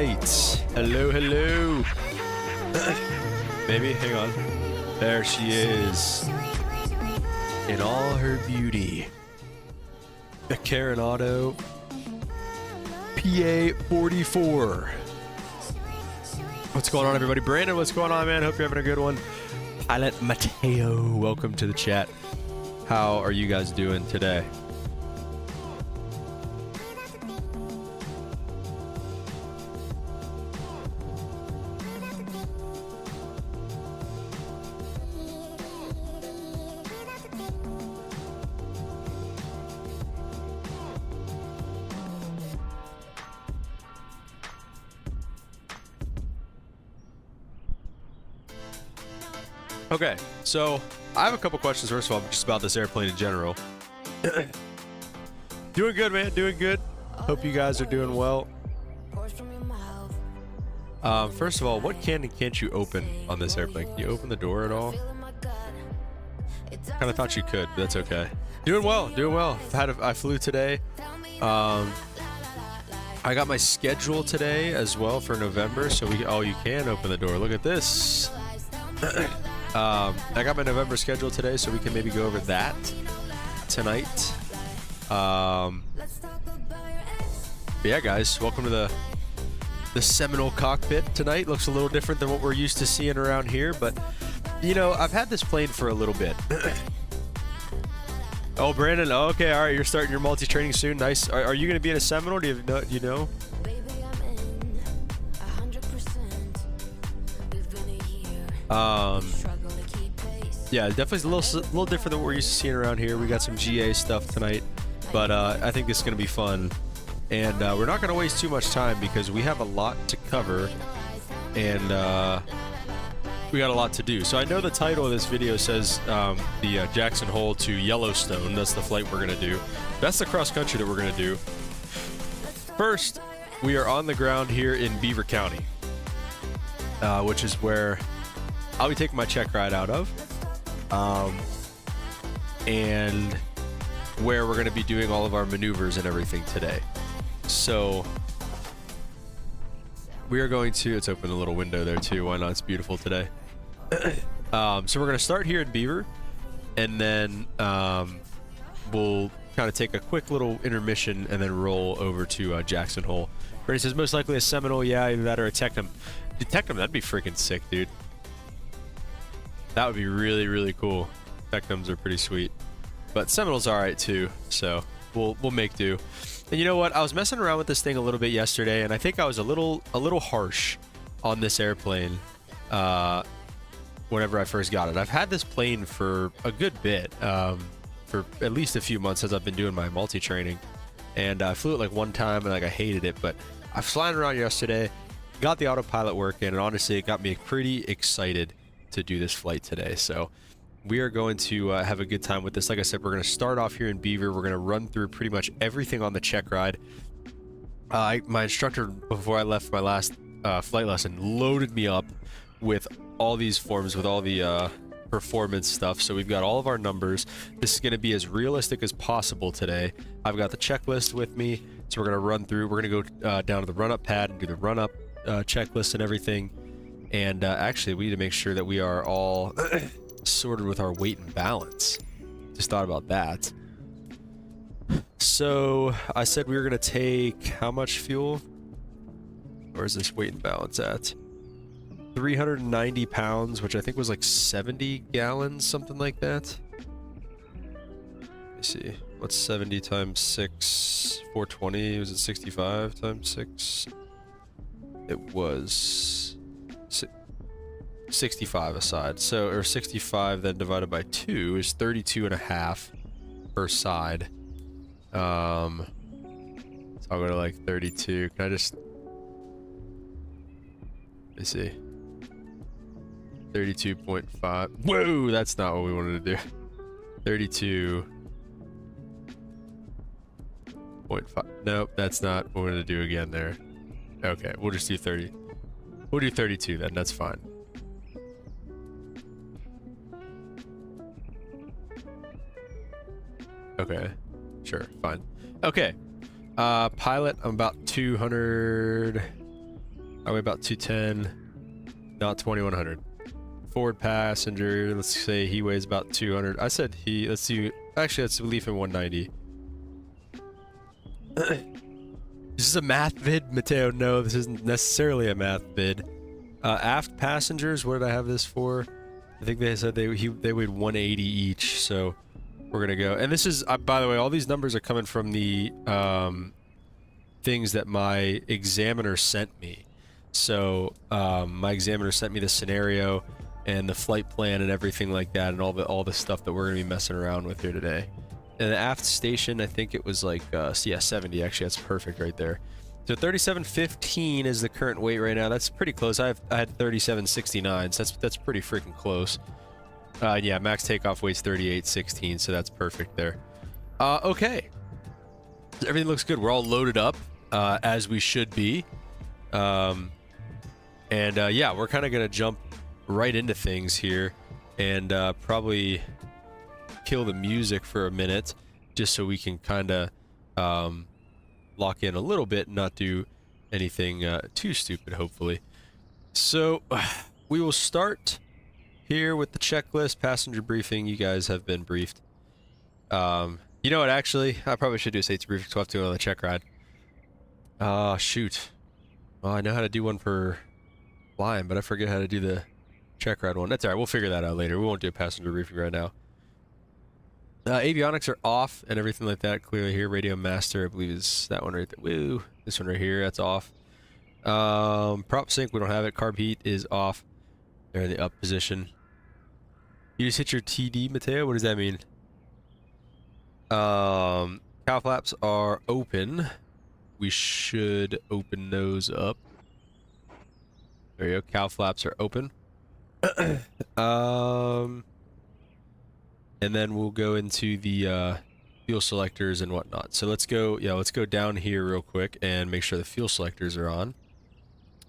right. Hello, hello. Maybe, hang on. There she is. In all her beauty. The Carenado PA44. What's going on, everybody? Brandon, what's going on, man? Hope you're having a good one. Pilot Mateo, welcome to the chat. How are you guys doing today? Okay, so I have a couple questions, first of all, just about this airplane in general. Doing good, man, doing good. Hope you guys are doing well. First of all, what can and can't you open on this airplane? Can you open the door at all? Kind of thought you could, but that's okay. Doing well, doing well. I flew today. I got my schedule today as well for November, so you can open the door. Look at this. I got my November schedule today, so we can maybe go over that tonight. Yeah, guys, welcome to the Seminole cockpit tonight. Looks a little different than what we're used to seeing around here, but you know, I've had this plane for a little bit. Oh, Brandon, oh, okay, all right, you're starting your multi-training soon. Nice. Are you going to be in a Seminole? Do you know? Yeah, definitely a little different than what we're used to seeing around here. We got some GA stuff tonight, but I think this is going to be fun. And we're not going to waste too much time because we have a lot to cover, and we got a lot to do. So I know the title of this video says the Jackson Hole to Yellowstone. That's the flight we're going to do. That's the cross country that we're going to do. First, we are on the ground here in Beaver County, which is where I'll be taking my check ride out of, and where we're going to be doing all of our maneuvers and everything today. So we are going to, let's open a little window there too, why not? It's beautiful today. So we're going to start here in Beaver, and then we'll kind of take a quick little intermission and then roll over to Jackson Hole. Brady says most likely a Seminole, yeah, either that or a Technum. Dude, Technum, that'd be freaking sick, dude. That would be really, really cool. Technums are pretty sweet, but Seminole's all right too. So we'll make do. And you know what? I was messing around with this thing a little bit yesterday, and I think I was a little harsh on this airplane whenever I first got it. I've had this plane for a good bit, for at least a few months as I've been doing my multi-training, and I flew it like one time and like I hated it. But I was flying around yesterday, got the autopilot working, and honestly, it got me pretty excited to do this flight today. So we are going to have a good time with this. Like I said, we're going to start off here in Beaver. We're going to run through pretty much everything on the check ride. My instructor, before I left my last flight lesson, loaded me up with all these forms, with all the performance stuff. So we've got all of our numbers. This is going to be as realistic as possible today. I've got the checklist with me, so we're going to run through. We're going to go down to the run-up pad and do the run-up checklist and everything. And actually, we need to make sure that we are all sorted with our weight and balance. Just thought about that. So I said we were going to take how much fuel? Where's this weight and balance at? 390 pounds, which I think was like 70 gallons, something like that. Let me see. What's 70 times 6? 420. Was it 65 times 6? It was 65 aside. So, or 65 then divided by 2 is 32 and a half per side. So I'll go to like 32. Can I just... Let me see. 32.5. Whoa, that's not what we wanted to do. 32.5. Nope, that's not what we wanted to do again there. Okay, we'll just do 30. We'll do 32 then, that's fine. Okay, sure, fine. Okay, pilot, I'm about 200. I weigh about 210, not 2100. Forward passenger, let's say he weighs about 200. I said he, let's see, actually let's leave him 190. Is this a math vid, Mateo? No, this isn't necessarily a math vid. Aft passengers, what did I have this for? I think they said they weighed 180 each, so we're gonna go. And this is, by the way, all these numbers are coming from the things that my examiner sent me. So my examiner sent me the scenario and the flight plan and everything like that, and all the stuff that we're gonna be messing around with here today. And the aft station, I think it was like, yeah, 70, actually, that's perfect right there. So 3715 is the current weight right now. That's pretty close. I had 3769, so that's pretty freaking close. Yeah, max takeoff weight's 3816, so that's perfect there. Okay. Everything looks good. We're all loaded up, as we should be. Yeah, we're kind of going to jump right into things here and probably kill the music for a minute just so we can kind of lock in a little bit and not do anything too stupid, hopefully. So we will start here with the checklist, passenger briefing. You guys have been briefed. You know what, actually, I probably should do a safety briefing, so I'll have to go on the check ride. Shoot. Well, I know how to do one for flying, but I forget how to do the check ride one. That's alright, we'll figure that out later. We won't do a passenger briefing right now. Avionics are off and everything like that clearly here. Radio master, I believe, is that one right there. Woo! This one right here, that's off. Prop sync, we don't have it. Carb heat is off. They're in the up position. You just hit your TD, Mateo? What does that mean? Cow flaps are open. We should open those up. There you go. Cow flaps are open. And then we'll go into the fuel selectors and whatnot. So let's go, yeah, let's go down here real quick and make sure the fuel selectors are on.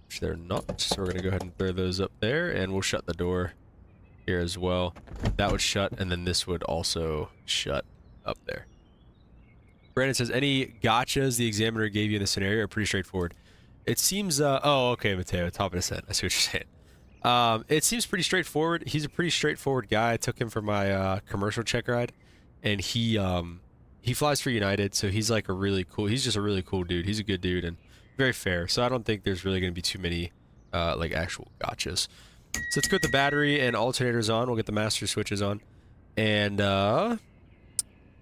Which they're not. So we're going to go ahead and throw those up there, and we'll shut the door here as well. That would shut, and then this would also shut up there. Brandon says, any gotchas the examiner gave you in the scenario are pretty straightforward. It seems, oh, okay, Mateo, top of his head. I see what you're saying. It seems pretty straightforward. He's a pretty straightforward guy. I took him for my commercial check ride, and he flies for United, so he's like he's just a really cool dude. He's a good dude and very fair. So I don't think there's really going to be too many like actual gotchas. So let's go with the battery and alternators on. We'll get the master switches on, and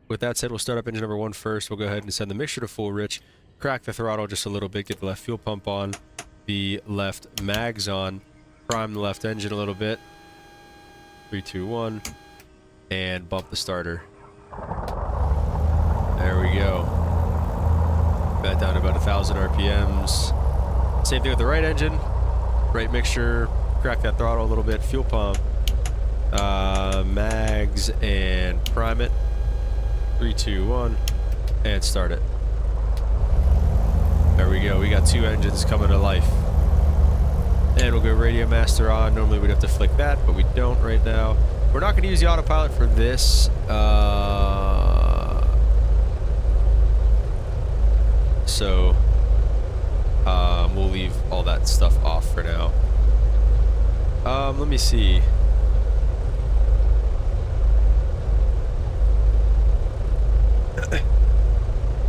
with that said, we'll start up engine number 1 first. We'll go ahead and send the mixture to full rich, crack the throttle just a little bit, get the left fuel pump on, the left mags on. Prime the left engine a little bit. 3, 2, 1, and bump the starter. There we go. Back down to about 1,000 RPMs. Same thing with the right engine. Right mixture. Crack that throttle a little bit. Fuel pump. Mags and prime it. 3, 2, 1, and start it. There we go. We got 2 engines coming to life. And we'll go radio master on. Normally we'd have to flick that, but we don't right now. We're not going to use the autopilot for this. So we'll leave all that stuff off for now. Let me see.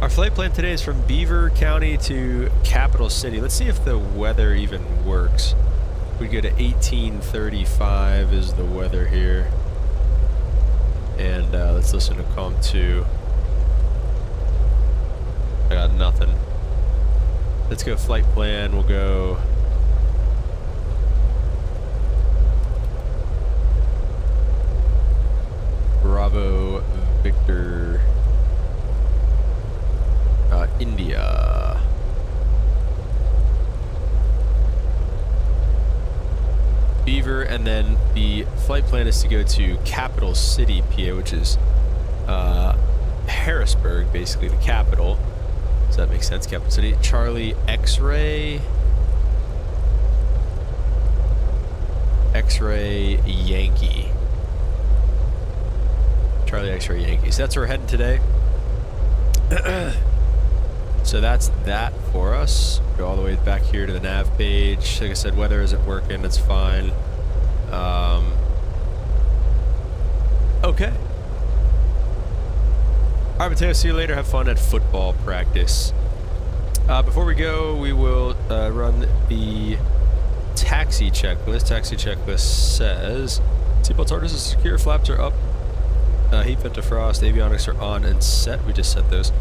Our flight plan today is from Beaver County to Capital City. Let's see if the weather even works. We go to 1835 is the weather here. And let's listen to COM 2. I got nothing. Let's go flight plan. We'll go... Bravo Victor... India. Beaver, and then the flight plan is to go to Capital City, PA, which is Harrisburg, basically the capital. Does that make sense? Capital City. Charlie X-Ray. X-Ray Yankee. Charlie X-Ray Yankee. So that's where we're heading today. So that's that for us. Go all the way back here to the nav page. Like I said, weather isn't working. It's fine. Okay. All right, Mateo, see you later. Have fun at football practice. Before we go, we will run the taxi checklist. Taxi checklist says seatbelt harness is secure, flaps are up, heat vent defrost, avionics are on and set. We just set those.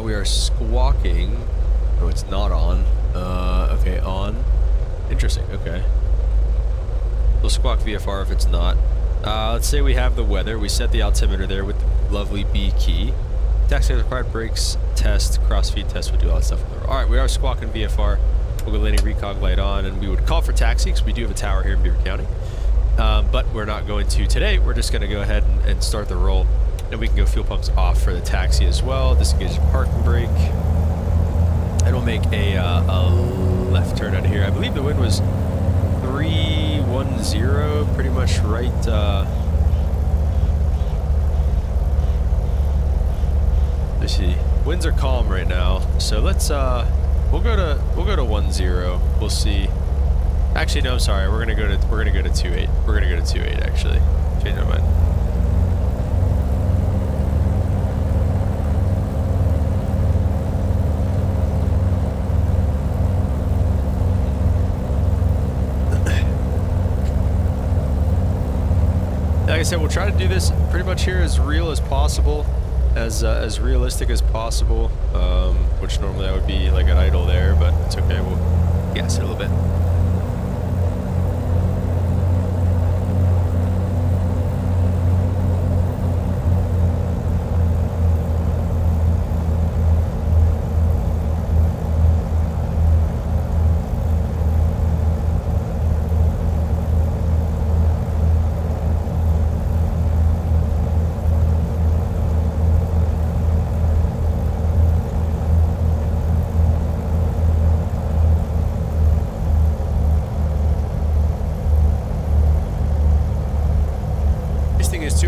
We are squawking. No, it's not on. Okay, on. Interesting. Okay. We'll squawk VFR if it's not. Let's say we have the weather. We set the altimeter there with the lovely B key. Taxi required brakes test, cross-feed test. We'll do all that stuff. All right, we are squawking VFR. We'll go landing recog light on, and we would call for taxi because we do have a tower here in Beaver County. But we're not going to today. We're just going to go ahead and start the roll, and we can go fuel pumps off for the taxi as well. Disengage the parking brake, and we'll make a left turn out of here. I believe the wind was 310, pretty much right. Let's see. Winds are calm right now, so let's we'll go to 10. We'll see. Actually, no, I'm sorry. We're gonna go to 28. We're gonna go to 28. Actually, change my mind. Like I said, we'll try to do this pretty much here as real as possible, as realistic as possible. Which normally I would be like an idle there, but it's okay. We'll gas it a little bit.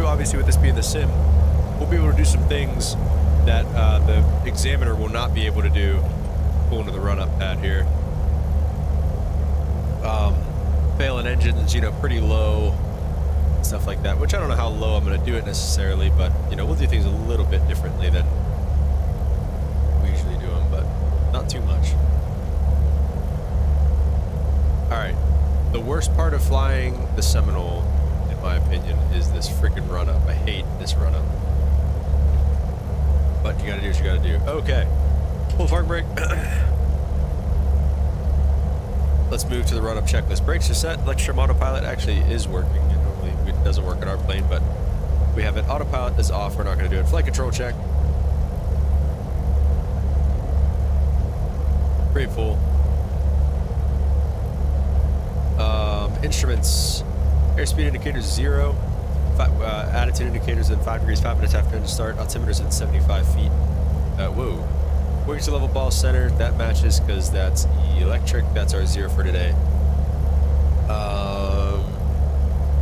Obviously, with this being the sim, we'll be able to do some things that the examiner will not be able to do pulling to the run-up pad here. Failing engines, you know, pretty low, stuff like that, which I don't know how low I'm going to do it necessarily, but, you know, we'll do things a little bit differently than we usually do them, but not too much. Alright, the worst part of flying the Seminole, my opinion, is this freaking run-up. I hate this run-up. But you gotta do what you gotta do. Okay. Pull the park brake. Let's move to the run-up checklist. Brakes are set. Electrum autopilot actually is working. It normally doesn't work on our plane, but we have it. Autopilot is off. We're not gonna do it. Flight control check. Pretty full. Instruments. Airspeed indicators 0, attitude indicators in 5 degrees, 5 minutes after engine start, altimeters at 75 feet. Whoa. Wings to level ball center, that matches because that's electric. That's our 0 for today.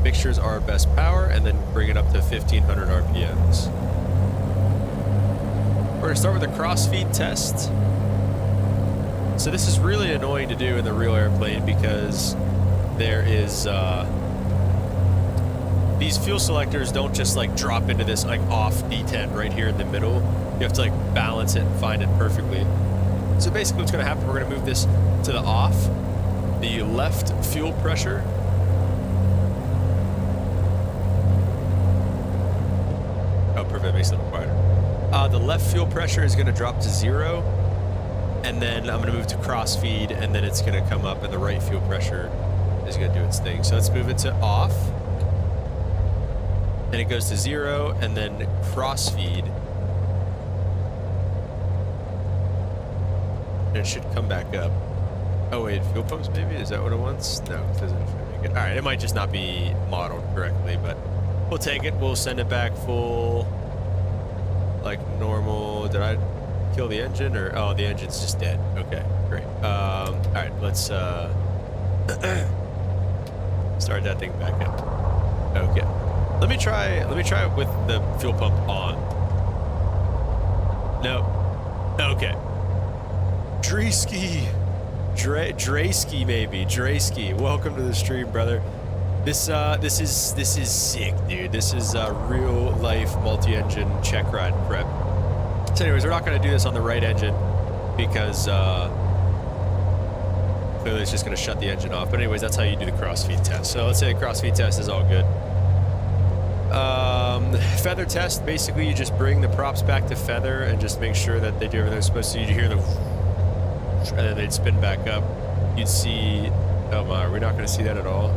Mixtures are best power, and then bring it up to 1500 RPMs. We're going to start with a cross-feed test. So this is really annoying to do in the real airplane because there is... these fuel selectors don't just like drop into this like off D10 right here in the middle. You have to like balance it and find it perfectly. So basically what's going to happen, we're going to move this to the off. The left fuel pressure. Oh, perfect. Makes it a little quieter. The left fuel pressure is going to drop to 0. And then I'm going to move to cross feed, and then it's going to come up, and the right fuel pressure is going to do its thing. So let's move it to off. And it goes to 0, and then cross-feed. And it should come back up. Oh wait, fuel pumps maybe? Is that what it wants? No, it doesn't make it. Alright, it might just not be modeled correctly, but we'll take it. We'll send it back full, like normal. Did I kill the engine? Or oh, the engine's just dead. Okay, great. Alright, let's start that thing back up. Okay. Let me try it with the fuel pump on. Nope. Okay. Dreski. Dreski maybe. Dreski. Welcome to the stream, brother. This is sick, dude. This is real life multi-engine check ride prep. So anyways, we're not going to do this on the right engine because clearly it's just going to shut the engine off. But anyways, that's how you do the cross-feed test. So let's say the cross-feed test is all good. Feather test, basically you just bring the props back to feather and just make sure that they do everything they're supposed to. You hear the and then they'd spin back up. You'd see, oh my, are we not going to see that at all?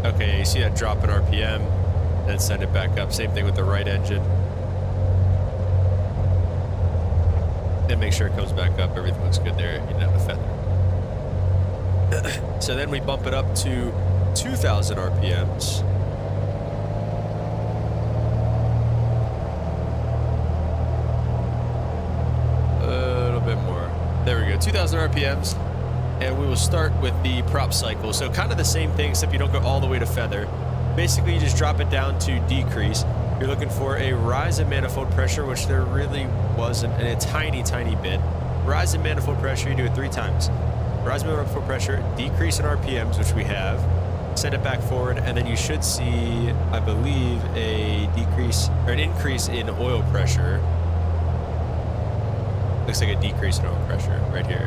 Okay, you see that drop in RPM, then send it back up. Same thing with the right engine. Then make sure it comes back up. Everything looks good there. You have a feather. So then we bump it up to 2,000 RPMs. There we go, 2,000 RPMs, and we will start with the prop cycle. So kind of the same thing, except you don't go all the way to feather. Basically, you just drop it down to decrease. You're looking for a rise in manifold pressure, which there really wasn't, and a tiny, tiny bit. Rise in manifold pressure, you do it 3 times. Rise in manifold pressure, decrease in RPMs, which we have. Send it back forward, and then you should see, I believe, a decrease, or an increase in oil pressure. Looks like a decrease in oil pressure right here.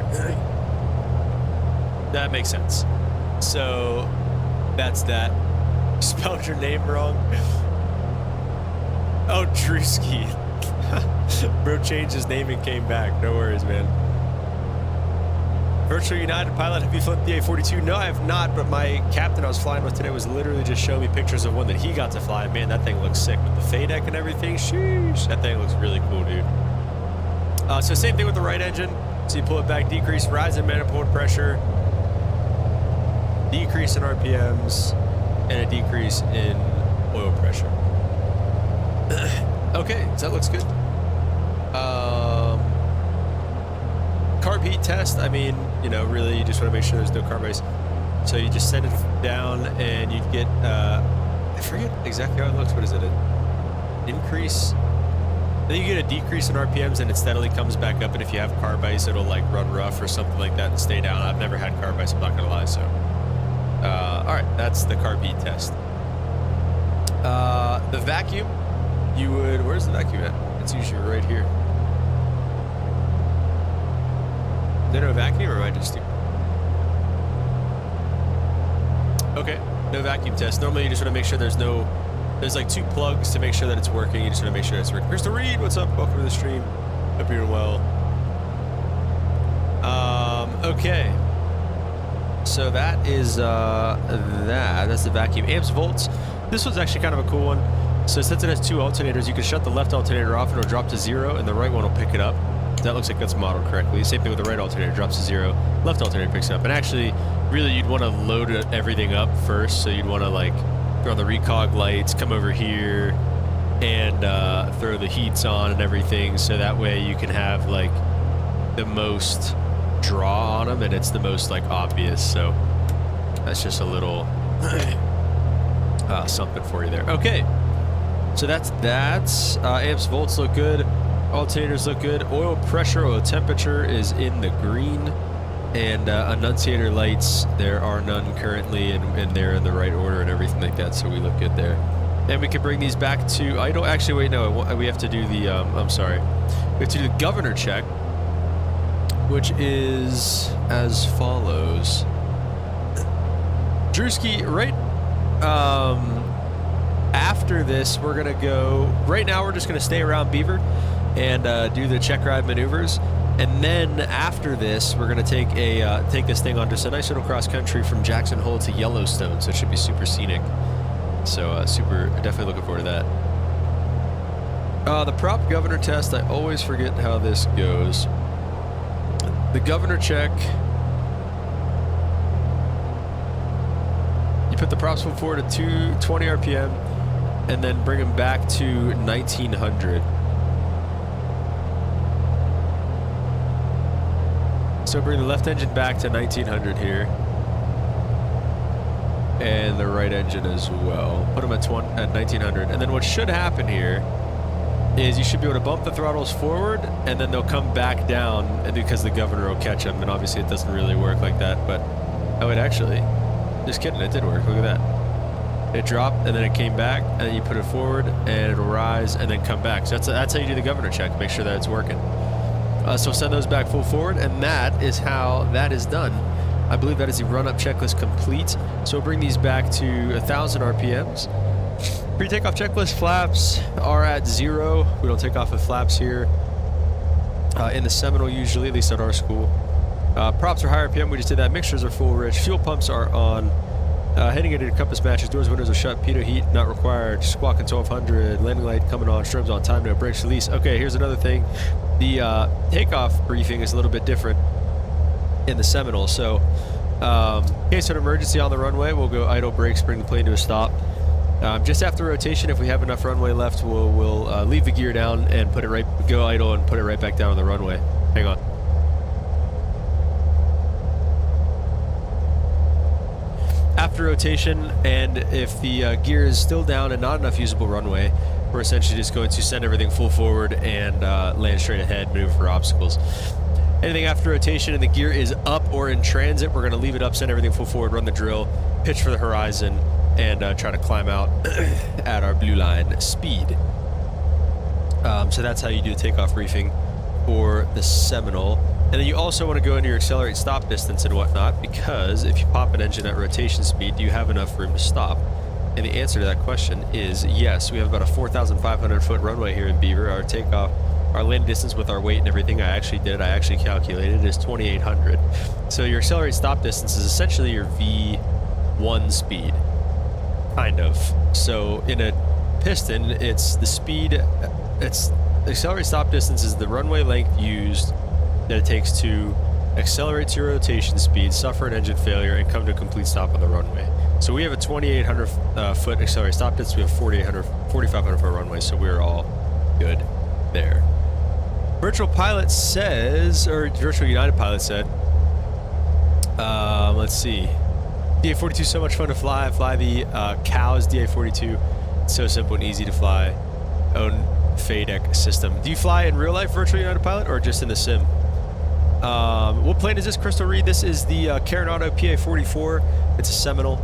That makes sense. So that's that. Spelled your name wrong. Oh, Drewski. Bro changed his name and came back. No worries, man. Virtual United pilot, have you flown the PA44? No, I have not, but my captain I was flying with today was literally just showing me pictures of one that he got to fly. Man, that thing looks sick with the FADEC and everything. Sheesh. That thing looks really cool, dude. So same thing with the right engine. So you pull it back, decrease, rise in manifold pressure, decrease in RPMs, and a decrease in oil pressure. Okay, so that looks good. Carb heat test, I mean, you know, really you just want to make sure there's no carb ice. So you just send it down and you get, I forget exactly how it looks. What is it? An increase? Then you get a decrease in RPMs and it steadily comes back up, and if you have carb ice, it'll like run rough or something like that and stay down. I've never had carb ice, I'm not gonna lie, so. Alright, that's the carb heat test. The vacuum, you would, where's the vacuum at? It's usually right here. Is there no vacuum or am I just stupid? Okay, no vacuum test. Normally you just wanna make sure there's like 2 plugs to make sure that it's working. You just want to make sure it's working. Mr. Reed, what's up? Welcome to the stream. Hope you're doing well. Okay. So that is that's the vacuum. Amps, volts. This one's actually kind of a cool one. So since it has 2 alternators, you can shut the left alternator off and it'll drop to 0, and the right one will pick it up. That looks like that's modeled correctly. Same thing with the right alternator, drops to 0. Left alternator picks it up. And actually, really, you'd want to load everything up first. So you'd want to like throw the recog lights, come over here, and throw the heats on and everything, so that way you can have like the most draw on them and it's the most like obvious. So that's just a little something for you there. Okay, so that's that. Amps, volts look good, alternators look good, oil pressure, oil temperature is in the green. And annunciator lights, there are none currently, and they're in the right order and everything like that, so we look good there. And we can bring these back to idle. Actually, wait, no, we have to do the, I'm sorry. We have to do the governor check, which is as follows. Drewski, right after this, we're going to go, right now we're just going to stay around Beaver and do the check ride maneuvers. And then after this, we're gonna take this thing on just a nice little cross country from Jackson Hole to Yellowstone, so it should be super scenic. So definitely looking forward to that. The prop governor test, I always forget how this goes. The governor check, you put the props forward at 220 RPM, and then bring them back to 1900. So bring the left engine back to 1900 here, and the right engine as well. Put them at 1900, and then what should happen here is you should be able to bump the throttles forward, and then they'll come back down because the governor will catch them. And obviously it doesn't really work like that, but oh, it actually, just kidding, it did work. Look at that. It dropped and then it came back, and then you put it forward and it'll rise and then come back. So that's how you do the governor check, make sure that it's working. So send those back full forward, and that is how that is done. I believe that is the run-up checklist complete. So we'll bring these back to 1,000 RPMs. Pre-takeoff checklist flaps are at 0. We don't take off with flaps here. In the Seminole usually, at least at our school. Props are high RPM, we just did that. Mixtures are full rich. Fuel pumps are on. Heading into compass matches, doors, windows are shut, pitot heat not required, squawking 1200, landing light coming on, strobes on time, no brakes release. Okay, here's another thing. The takeoff briefing is a little bit different in the Seminole. So, in case of an emergency on the runway, we'll go idle, brakes, bring the plane to a stop. Just after rotation, if we have enough runway left, we'll leave the gear down and put it go idle and put it right back down on the runway. Hang on. After rotation, and if the gear is still down and not enough usable runway, we're essentially just going to send everything full forward and land straight ahead, maneuver for obstacles. Anything after rotation and the gear is up or in transit, we're going to leave it up, send everything full forward, run the drill, pitch for the horizon, and try to climb out at our blue line speed. So that's how you do a takeoff briefing for the Seminole. And then you also want to go into your accelerate stop distance and whatnot, because if you pop an engine at rotation speed, do you have enough room to stop? And the answer to that question is yes. We have about a 4,500 foot runway here in Beaver. Our takeoff, our landing distance with our weight and everything I actually calculated is 2,800. So your accelerate stop distance is essentially your V1 speed, kind of. So in a piston, it's the speed, the accelerate stop distance is the runway length used that it takes to accelerate to your rotation speed, suffer an engine failure, and come to a complete stop on the runway. So we have a 2,800 foot accelerate stop distance. We have 4,500 foot runway, so we're all good there. Virtual Pilot says, or Virtual United Pilot said, let's see. DA42 so much fun to fly. I fly the Cows DA42. It's so simple and easy to fly. Own FADEC system. Do you fly in real life Virtual United Pilot or just in the sim? What plane is this, Crystal Reed? This is the Carenado PA44. It's a Seminole.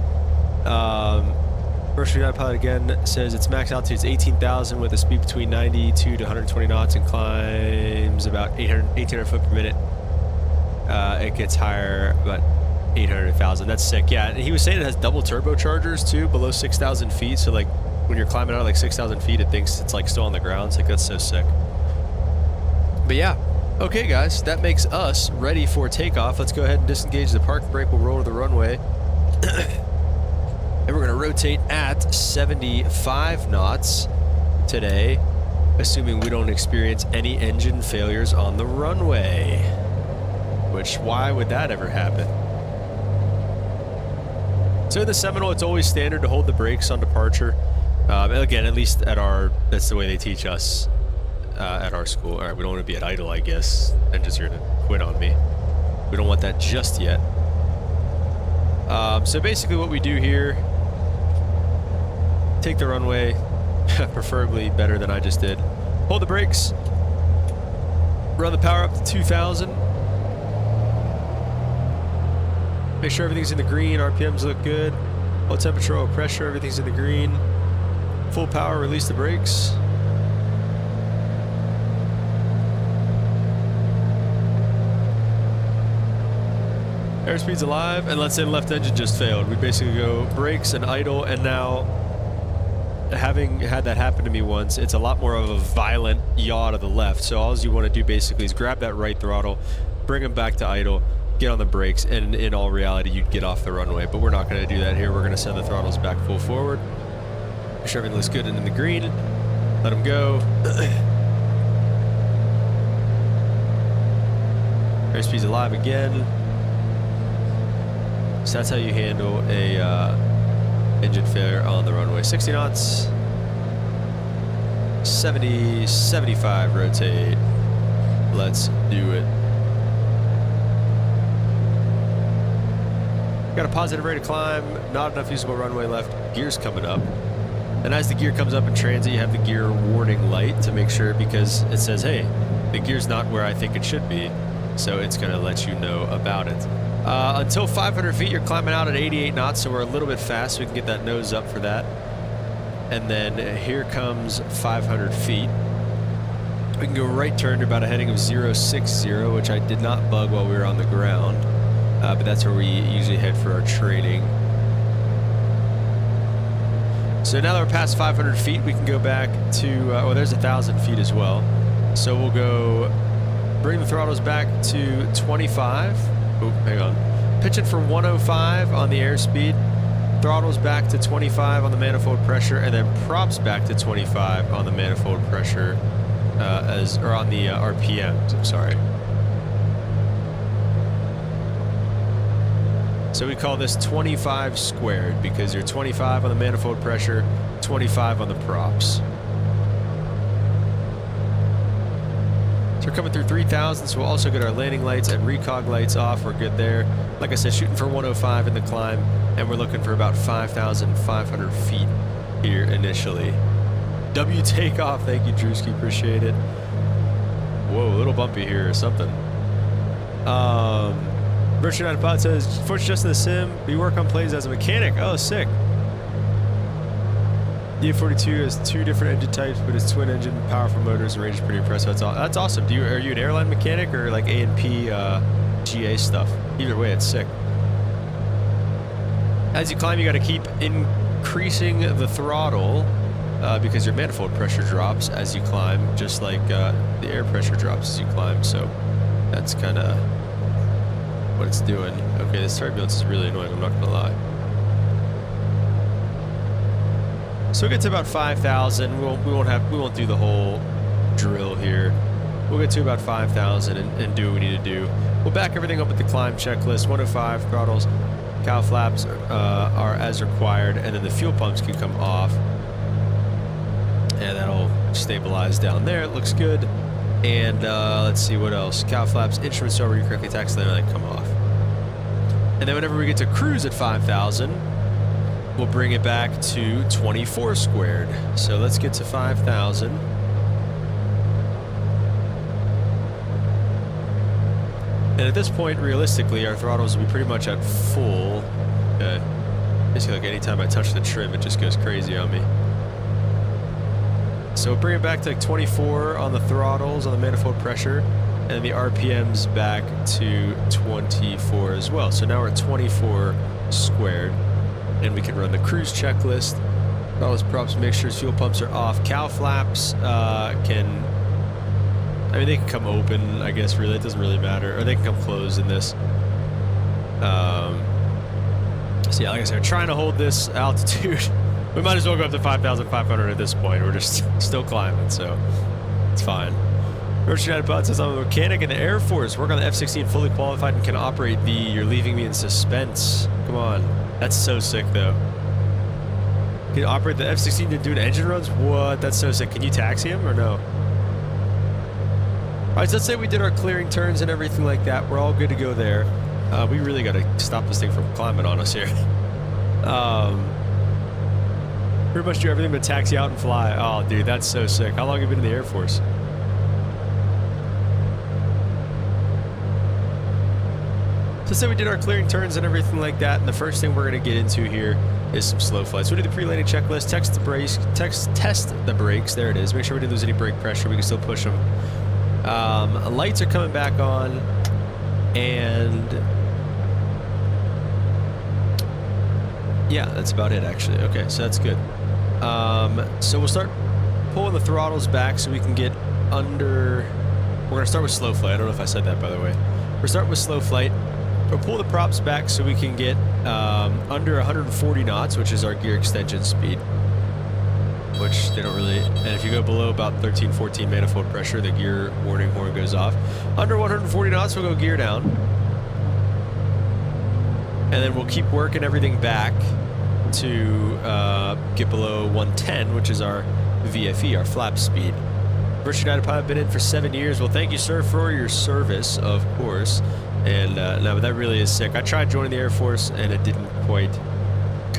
Virtual United Pilot again says its max altitude is 18,000 with a speed between 92 to 120 knots and climbs about 1,800 foot per minute. It gets higher, about 800,000. That's sick. Yeah, and he was saying it has double turbochargers too, below 6,000 feet. So like when you're climbing out of like 6,000 feet, it thinks it's like still on the ground. It's like, that's so sick. But yeah. Okay guys, that makes us ready for takeoff. Let's go ahead and disengage the park brake. We'll roll to the runway. And we're going to rotate at 75 knots today, assuming we don't experience any engine failures on the runway. Which, why would that ever happen? So in the Seminole, it's always standard to hold the brakes on departure. Again, at least that's the way they teach us. At our school. All right, we don't want to be at idle, I guess. Engines here to quit on me. We don't want that just yet. So basically what we do here, take the runway, preferably better than I just did. Hold the brakes, run the power up to 2,000. Make sure everything's in the green, RPMs look good. Low temperature, low pressure, everything's in the green. Full power, release the brakes. Airspeed's alive, and let's say the left engine just failed. We basically go brakes and idle, and now, having had that happen to me once, it's a lot more of a violent yaw to the left. So all you want to do basically is grab that right throttle, bring them back to idle, get on the brakes, and in all reality, you'd get off the runway. But we're not going to do that here. We're going to send the throttles back full forward. Make sure everything looks good and in the green. Let them go. Airspeed's alive again. So that's how you handle a engine failure on the runway. 60 knots, 70, 75 rotate. Let's do it. Got a positive rate of climb, not enough usable runway left. Gears coming up. And as the gear comes up in transit, you have the gear warning light to make sure, because it says, hey, the gear's not where I think it should be. So it's going to let you know about it. Until 500 feet, you're climbing out at 88 knots, so we're a little bit fast, so we can get that nose up for that. And then here comes 500 feet. We can go right turn to about a heading of 060, which I did not bug while we were on the ground. But that's where we usually head for our training. So now that we're past 500 feet, we can go back to, well, there's 1,000 feet as well. So we'll go, bring the throttles back to 25. Oh, hang on. Pitching for 105 on the airspeed. Throttles back to 25 on the manifold pressure, and then props back to 25 on the manifold pressure, or on the RPMs, I'm sorry. So we call this 25 squared because you're 25 on the manifold pressure, 25 on the props. So we're coming through 3,000, so we'll also get our landing lights and recog lights off. We're good there. Like I said, shooting for 105 in the climb, and we're looking for about 5,500 feet here initially. W takeoff, thank you, Drewski, appreciate it. Whoa, a little bumpy here or something. Virtual United Pod says, "Fortunate just in the sim, we work on planes as a mechanic." Oh, sick. The A42 has 2 different engine types, but it's twin engine, powerful motors, and range is pretty impressive. That's awesome. Are you an airline mechanic or like A&P GA stuff? Either way, it's sick. As you climb, you got to keep increasing the throttle because your manifold pressure drops as you climb, just like the air pressure drops as you climb. So that's kind of what it's doing. Okay, this turbulence is really annoying, I'm not gonna lie. So we get to about 5,000. We won't do the whole drill here. We'll get to about 5,000 and do what we need to do. We'll back everything up with the climb checklist. 105 throttles, cow flaps are as required, and then the fuel pumps can come off, and that'll stabilize down there. It looks good. And let's see what else. Cow flaps, instruments are where you correctly tax, then they come off. And then whenever we get to cruise at 5,000, we'll bring it back to 24 squared. So let's get to 5,000. And at this point, realistically, our throttles will be pretty much at full. Basically, like anytime I touch the trim, it just goes crazy on me. So bring it back to like 24 on the throttles, on the manifold pressure, and the RPMs back to 24 as well. So now we're at 24 squared, and we can run the cruise checklist. Throttles, props, mixtures, fuel pumps are off. Cow flaps they can come open, I guess, really. It doesn't really matter. Or they can come closed in this. So yeah, like I said, we're trying to hold this altitude. We might as well go up to 5,500 at this point. We're just still climbing, so it's fine. Virtual United Pod says, "I'm a mechanic in the Air Force. Work on the F-16, fully qualified, and can operate the. You're leaving me in suspense." Come on. That's so sick, though. Can you operate the F-16 to do engine runs? What? That's so sick. Can you taxi him or no? All right, so let's say we did our clearing turns and everything like that. We're all good to go there. We really got to stop this thing from climbing on us here. Pretty much do everything but taxi out and fly. Oh, dude, that's so sick. How long have you been in the Air Force? So say we did our clearing turns and everything like that, and the first thing we're going to get into here is some slow flights. So we do the pre-landing checklist, test the brakes. There it is. Make sure we didn't lose any brake pressure. We can still push them. Lights are coming back on, and yeah, that's about it actually. Okay, so that's good. So we'll start pulling the throttles back so we can get under. We're gonna start with slow flight. I don't know if I said that, by the way. We're starting with slow flight. We'll pull the props back so we can get under 140 knots, which is our gear extension speed. Which they don't really, and if you go below about 13, 14 manifold pressure, the gear warning horn goes off. Under 140 knots, we'll go gear down. And then we'll keep working everything back to get below 110, which is our VFE, our flap speed. Virtual United Pilot, been in for 7 years. Well, thank you, sir, for your service, of course. And no, but that really is sick. I tried joining the Air Force, and it didn't quite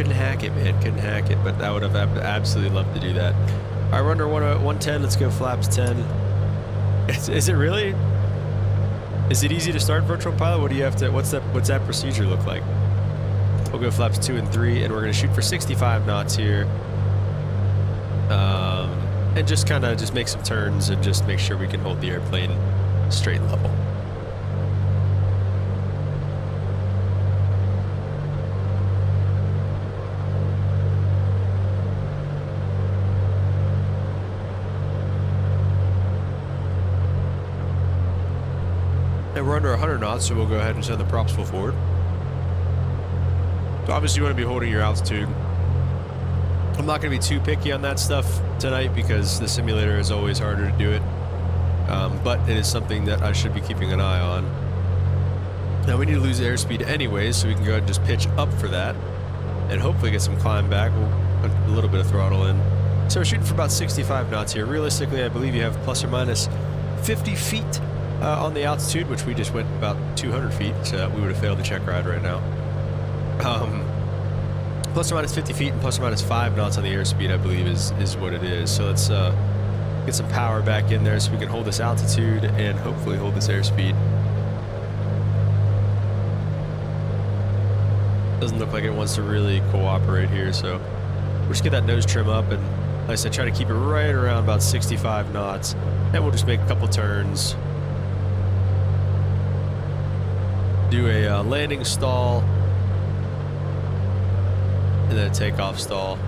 couldn't hack it, man. Couldn't hack it, but I would have absolutely loved to do that. All right, we're under 110. Let's go flaps 10. Is it really? Is it easy to start virtual pilot? What do you have to? What's that procedure look like? We'll go flaps 2 and 3, and we're gonna shoot for 65 knots here. And just kind of just make some turns and just make sure we can hold the airplane straight and level. And we're under 100 knots, so we'll go ahead and send the props full forward. So obviously you want to be holding your altitude. I'm not going to be too picky on that stuff tonight because the simulator is always harder to do it. But it is something that I should be keeping an eye on. Now we need to lose airspeed anyways, so we can go ahead and just pitch up for that. And hopefully get some climb back. We'll put a little bit of throttle in. So we're shooting for about 65 knots here. Realistically, I believe you have plus or minus 50 feet on the altitude, which we just went about 200 feet, so we would have failed the check ride right now. Plus or minus 50 feet and plus or minus 5 knots on the airspeed, I believe, is what it is. So let's get some power back in there so we can hold this altitude and hopefully hold this airspeed. Doesn't look like it wants to really cooperate here, so we'll just get that nose trim up and, like I said, try to keep it right around about 65 knots. And we'll just make a couple turns. Do a landing stall. And then a takeoff stall.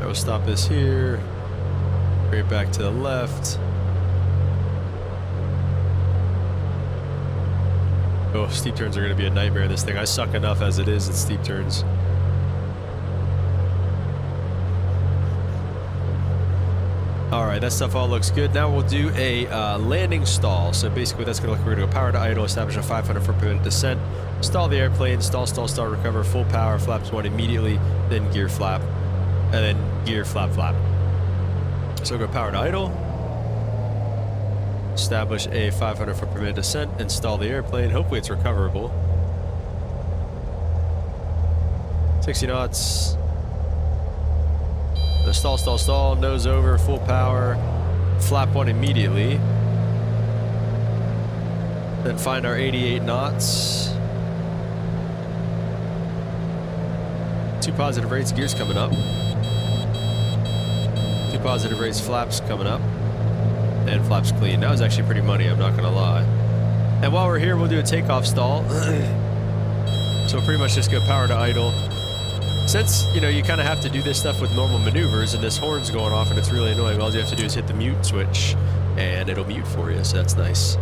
I will stop this here. Bring it back to the left. Oh, steep turns are going to be a nightmare in this thing. I suck enough as it is at steep turns. Alright, that stuff all looks good. Now we'll do a landing stall. So basically that's going to look, we're going to go power to idle, establish a 500 foot per minute descent, stall the airplane, stall, recover, full power, flaps 1 immediately, then gear flap, and then gear flap. So we'll go power to idle, establish a 500 foot per minute descent, install the airplane. Hopefully it's recoverable. 60 knots. The stall, nose over, full power, flap 1 immediately. Then find our 88 knots. 2 positive rates, gears coming up. 2 positive rates, flaps coming up. And flaps clean. That was actually pretty money, I'm not gonna lie. And while we're here, we'll do a takeoff stall. So we'll pretty much just go power to idle. Since, you know, you kind of have to do this stuff with normal maneuvers and this horn's going off and it's really annoying, all you have to do is hit the mute switch and it'll mute for you, so that's nice.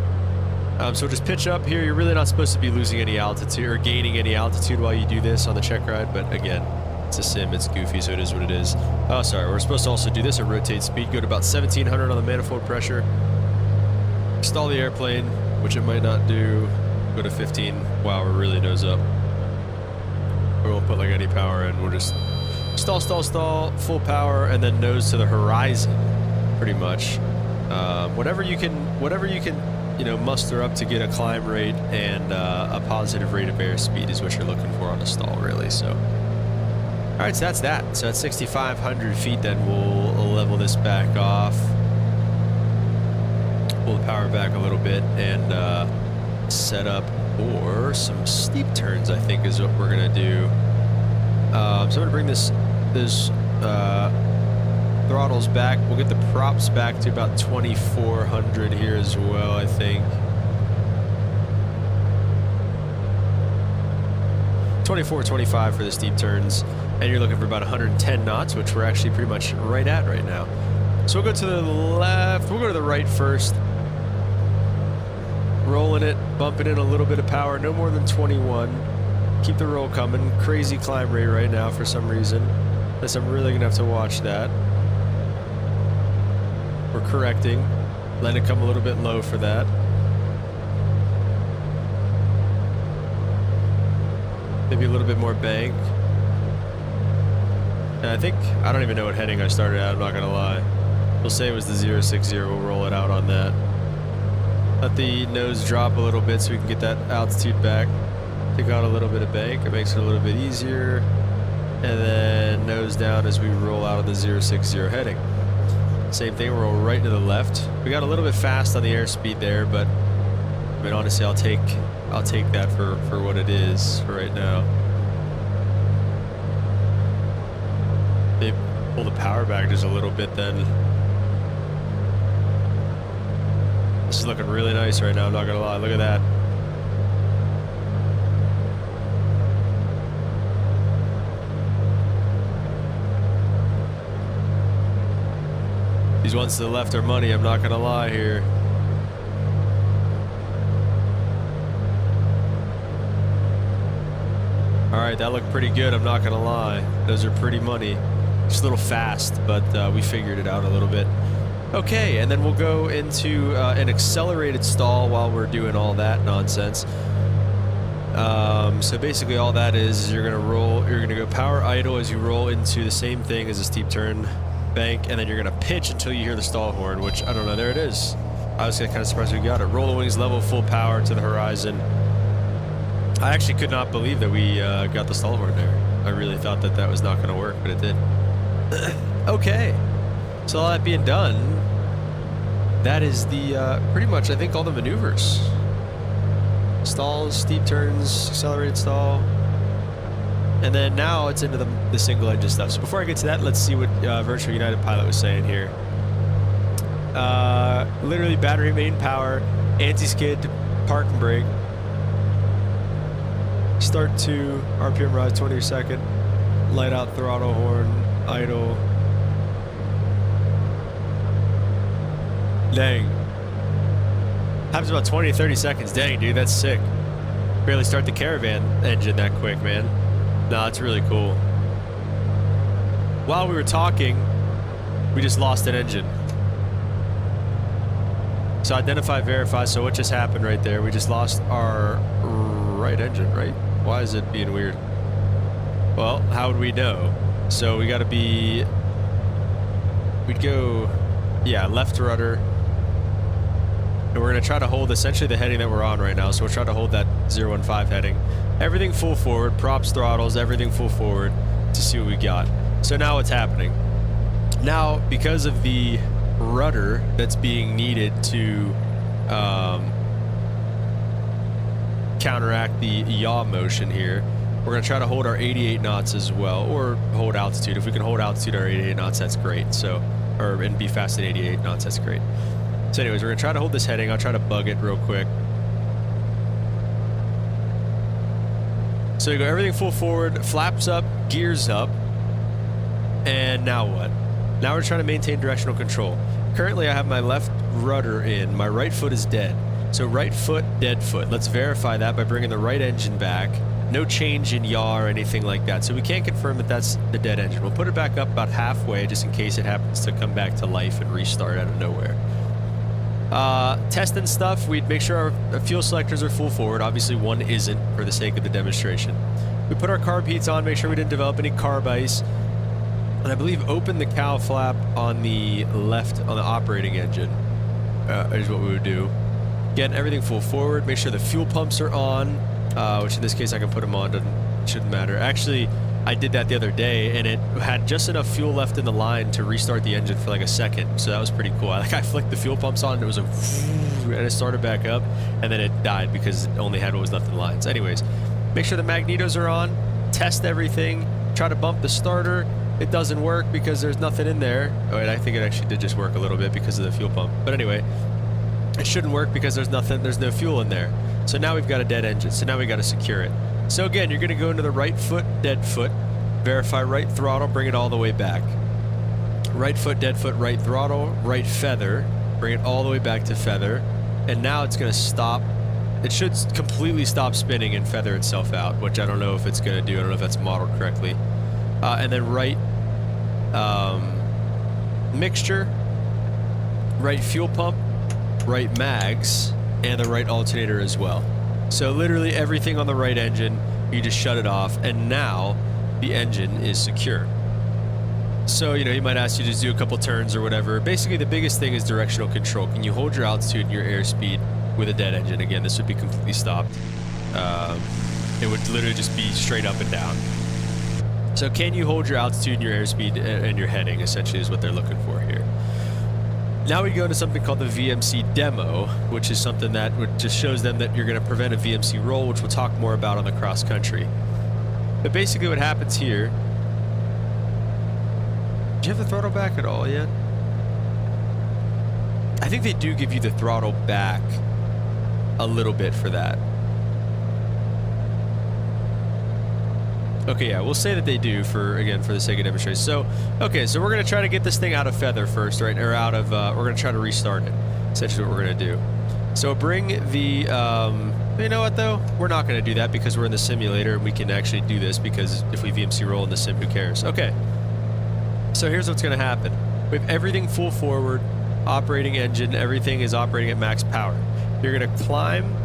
So just pitch up here. You're really not supposed to be losing any altitude or gaining any altitude while you do this on the check ride, but again, it's a sim, it's goofy, so it is what it is. Oh, sorry, we're supposed to also do this at rotate speed, go to about 1700 on the manifold pressure, stall the airplane, which it might not do, go to 15, wow, we're really nose up. We won't put like any power in, we'll just stall, full power, and then nose to the horizon, pretty much. Whatever you can, you know, muster up to get a climb rate and a positive rate of airspeed is what you're looking for on a stall, really. So, all right, so that's that. So at 6,500 feet, then we'll level this back off, pull the power back a little bit, and set up for some steep turns, I think, is what we're gonna do. So I'm gonna bring this throttles back. We'll get the props back to about 2,400 here as well, I think. 24, 25 for the steep turns, and you're looking for about 110 knots, which we're actually pretty much right at right now. So we'll go to the left. We'll go to the right first. Rolling it, bumping in a little bit of power, no more than 21. Keep the roll coming. Crazy climb rate right now for some reason. Unless I'm really gonna have to watch that. We're correcting. Let it come a little bit low for that. Maybe a little bit more bank. And I don't even know what heading I started at, I'm not gonna lie. We'll say it was the 060. We'll roll it out on that. Let the nose drop a little bit so we can get that altitude back. Take out a little bit of bank. It makes it a little bit easier. And then nose down as we roll out of the 060 heading. Same thing, roll right to the left. We got a little bit fast on the airspeed there, but I mean, honestly, I'll take that for what it is for right now. They pull the power back just a little bit then. This is looking really nice right now, I'm not gonna lie. Look at that. These ones to the left are money, I'm not gonna lie here. Alright, that looked pretty good, I'm not gonna lie. Those are pretty money. Just a little fast, but we figured it out a little bit. Okay, and then we'll go into an accelerated stall while we're doing all that nonsense. So basically all that is you're gonna go power idle as you roll into the same thing as a steep turn bank, and then you're gonna pitch until you hear the stall horn, which I don't know, there it is. I was kind of surprised we got it. Roll the wings level, full power to the horizon. I actually could not believe that we got the stall horn there. I really thought that was not gonna work, but it did. Okay, so all that being done, that is the pretty much I think all the maneuvers. Stalls, steep turns, accelerated stall. And then now it's into the single engine stuff. So before I get to that, let's see what Virtual United Pilot was saying here. Literally battery main power, anti-skid, park and brake. Start to RPM rise 20 a second. Light out throttle horn, idle. Dang. Happens about 20 to 30 seconds. Dang, dude, that's sick. Barely start the Caravan engine that quick, man. No, that's really cool. While we were talking, we just lost an engine. So identify, verify. So what just happened right there? We just lost our right engine, right? Why is it being weird? Well, how would we know? So we got to be... We'd go... Yeah, left rudder. And we're going to try to hold essentially the heading that we're on right now. So we'll try to hold that 015 heading. Everything full forward, props, throttles, everything full forward to see what we got. So now what's happening? Now, because of the rudder that's being needed to counteract the yaw motion here, we're going to try to hold our 88 knots as well, or hold altitude. If we can hold altitude at our 88 knots, that's great. So, and be fast at 88 knots, that's great. So anyways, we're going to try to hold this heading. I'll try to bug it real quick. So you go everything full forward, flaps up, gears up, and now what? Now we're trying to maintain directional control. Currently I have my left rudder in, my right foot is dead. So right foot, dead foot. Let's verify that by bringing the right engine back. No change in yaw or anything like that. So we can't confirm that that's the dead engine. We'll put it back up about halfway just in case it happens to come back to life and restart out of nowhere. Testing stuff, we'd make sure our fuel selectors are full forward. Obviously one isn't for the sake of the demonstration. We put our carb heats on, make sure we didn't develop any carb ice. And I believe open the cowl flap on the left on the operating engine is what we would do. Again, everything full forward, make sure the fuel pumps are on, which in this case I can put them on, shouldn't matter. Actually, I did that the other day and it had just enough fuel left in the line to restart the engine for like a second, so that was pretty cool. I flicked the fuel pumps on and it was a and it started back up and then it died because it only had what was left in the line. So anyways, make sure the magnetos are on, test everything, try to bump the starter. It doesn't work because there's nothing in there. Oh wait, I think it actually did just work a little bit because of the fuel pump. But anyway, it shouldn't work because there's no fuel in there. So now we've got a dead engine, so now we got to secure it. So again, you're going to go into the right foot, dead foot, verify right throttle, bring it all the way back. Right foot, dead foot, right throttle, right feather, bring it all the way back to feather. And now it's going to stop. It should completely stop spinning and feather itself out, which I don't know if it's going to do. I don't know if that's modeled correctly. And then right mixture, right fuel pump, right mags, and the right alternator as well. So literally everything on the right engine, you just shut it off, and now the engine is secure. So, you know, he might ask you to just do a couple turns or whatever. Basically, the biggest thing is directional control. Can you hold your altitude and your airspeed with a dead engine? Again, this would be completely stopped. It would literally just be straight up and down. So can you hold your altitude and your airspeed and your heading, essentially, is what they're looking for here. Now we go into something called the VMC demo, which is something that just shows them that you're going to prevent a VMC roll, which we'll talk more about on the cross country. But basically what happens here... Do you have the throttle back at all yet? I think they do give you the throttle back a little bit for that. Okay, yeah, we'll say that they do for the sake of demonstration. So, okay, so we're going to try to get this thing out of feather first, right? Or out of, we're going to try to restart it. Essentially what we're going to do. So bring the, you know what though? We're not going to do that because we're in the simulator and we can actually do this because if we VMC roll in the sim, who cares? Okay. So here's what's going to happen. We have everything full forward, operating engine, everything is operating at max power. You're going to climb,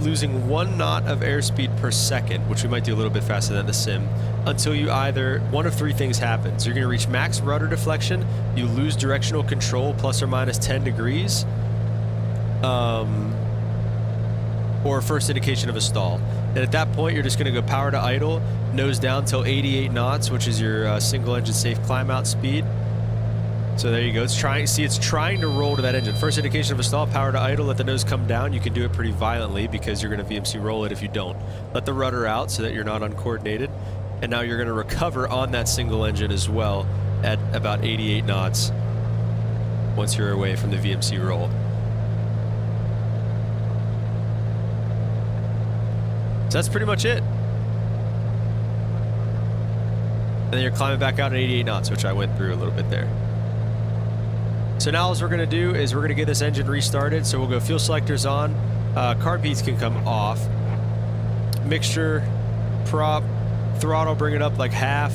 losing 1 knot of airspeed per second, which we might do a little bit faster than the sim, until you either, one of 3 things happens. You're going to reach max rudder deflection, you lose directional control plus or minus 10 degrees, or first indication of a stall. And at that point, you're just going to go power to idle, nose down till 88 knots, which is your single engine safe climb out speed. So there you go. It's trying to roll to that engine. First indication of a stall, power to idle, let the nose come down. You can do it pretty violently because you're going to VMC roll it if you don't. Let the rudder out so that you're not uncoordinated. And now you're going to recover on that single engine as well at about 88 knots once you're away from the VMC roll. So that's pretty much it. And then you're climbing back out at 88 knots, which I went through a little bit there. So now all we're going to do is we're going to get this engine restarted. So we'll go fuel selectors on. Carb heats can come off. Mixture, prop, throttle, bring it up like half.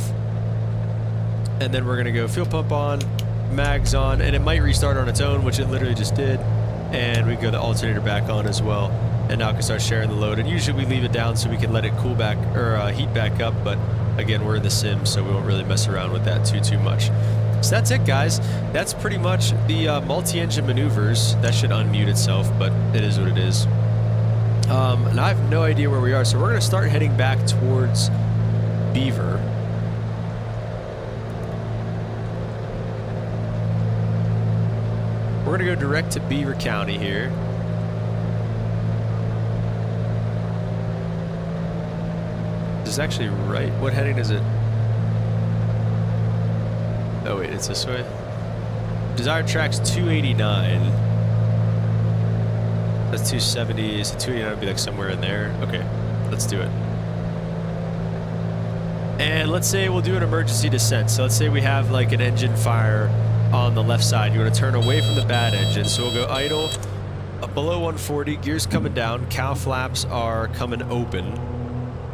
And then we're going to go fuel pump on, mags on, and it might restart on its own, which it literally just did. And we go the alternator back on as well. And now it can start sharing the load. And usually we leave it down so we can let it cool back or heat back up. But again, we're in the sim, so we won't really mess around with that too much. So that's it, guys. That's pretty much the multi-engine maneuvers. That should unmute itself, but it is what it is. And I have no idea where we are, so we're going to start heading back towards Beaver. We're going to go direct to Beaver County here. This is actually right. What heading is it? Oh wait, it's this way. Desired track's 289. That's 270. So 289 would be like somewhere in there. Okay, let's do it. And let's say we'll do an emergency descent. So let's say we have like an engine fire on the left side. You want to turn away from the bad engine. So we'll go idle, below 140, gears coming down, cow flaps are coming open.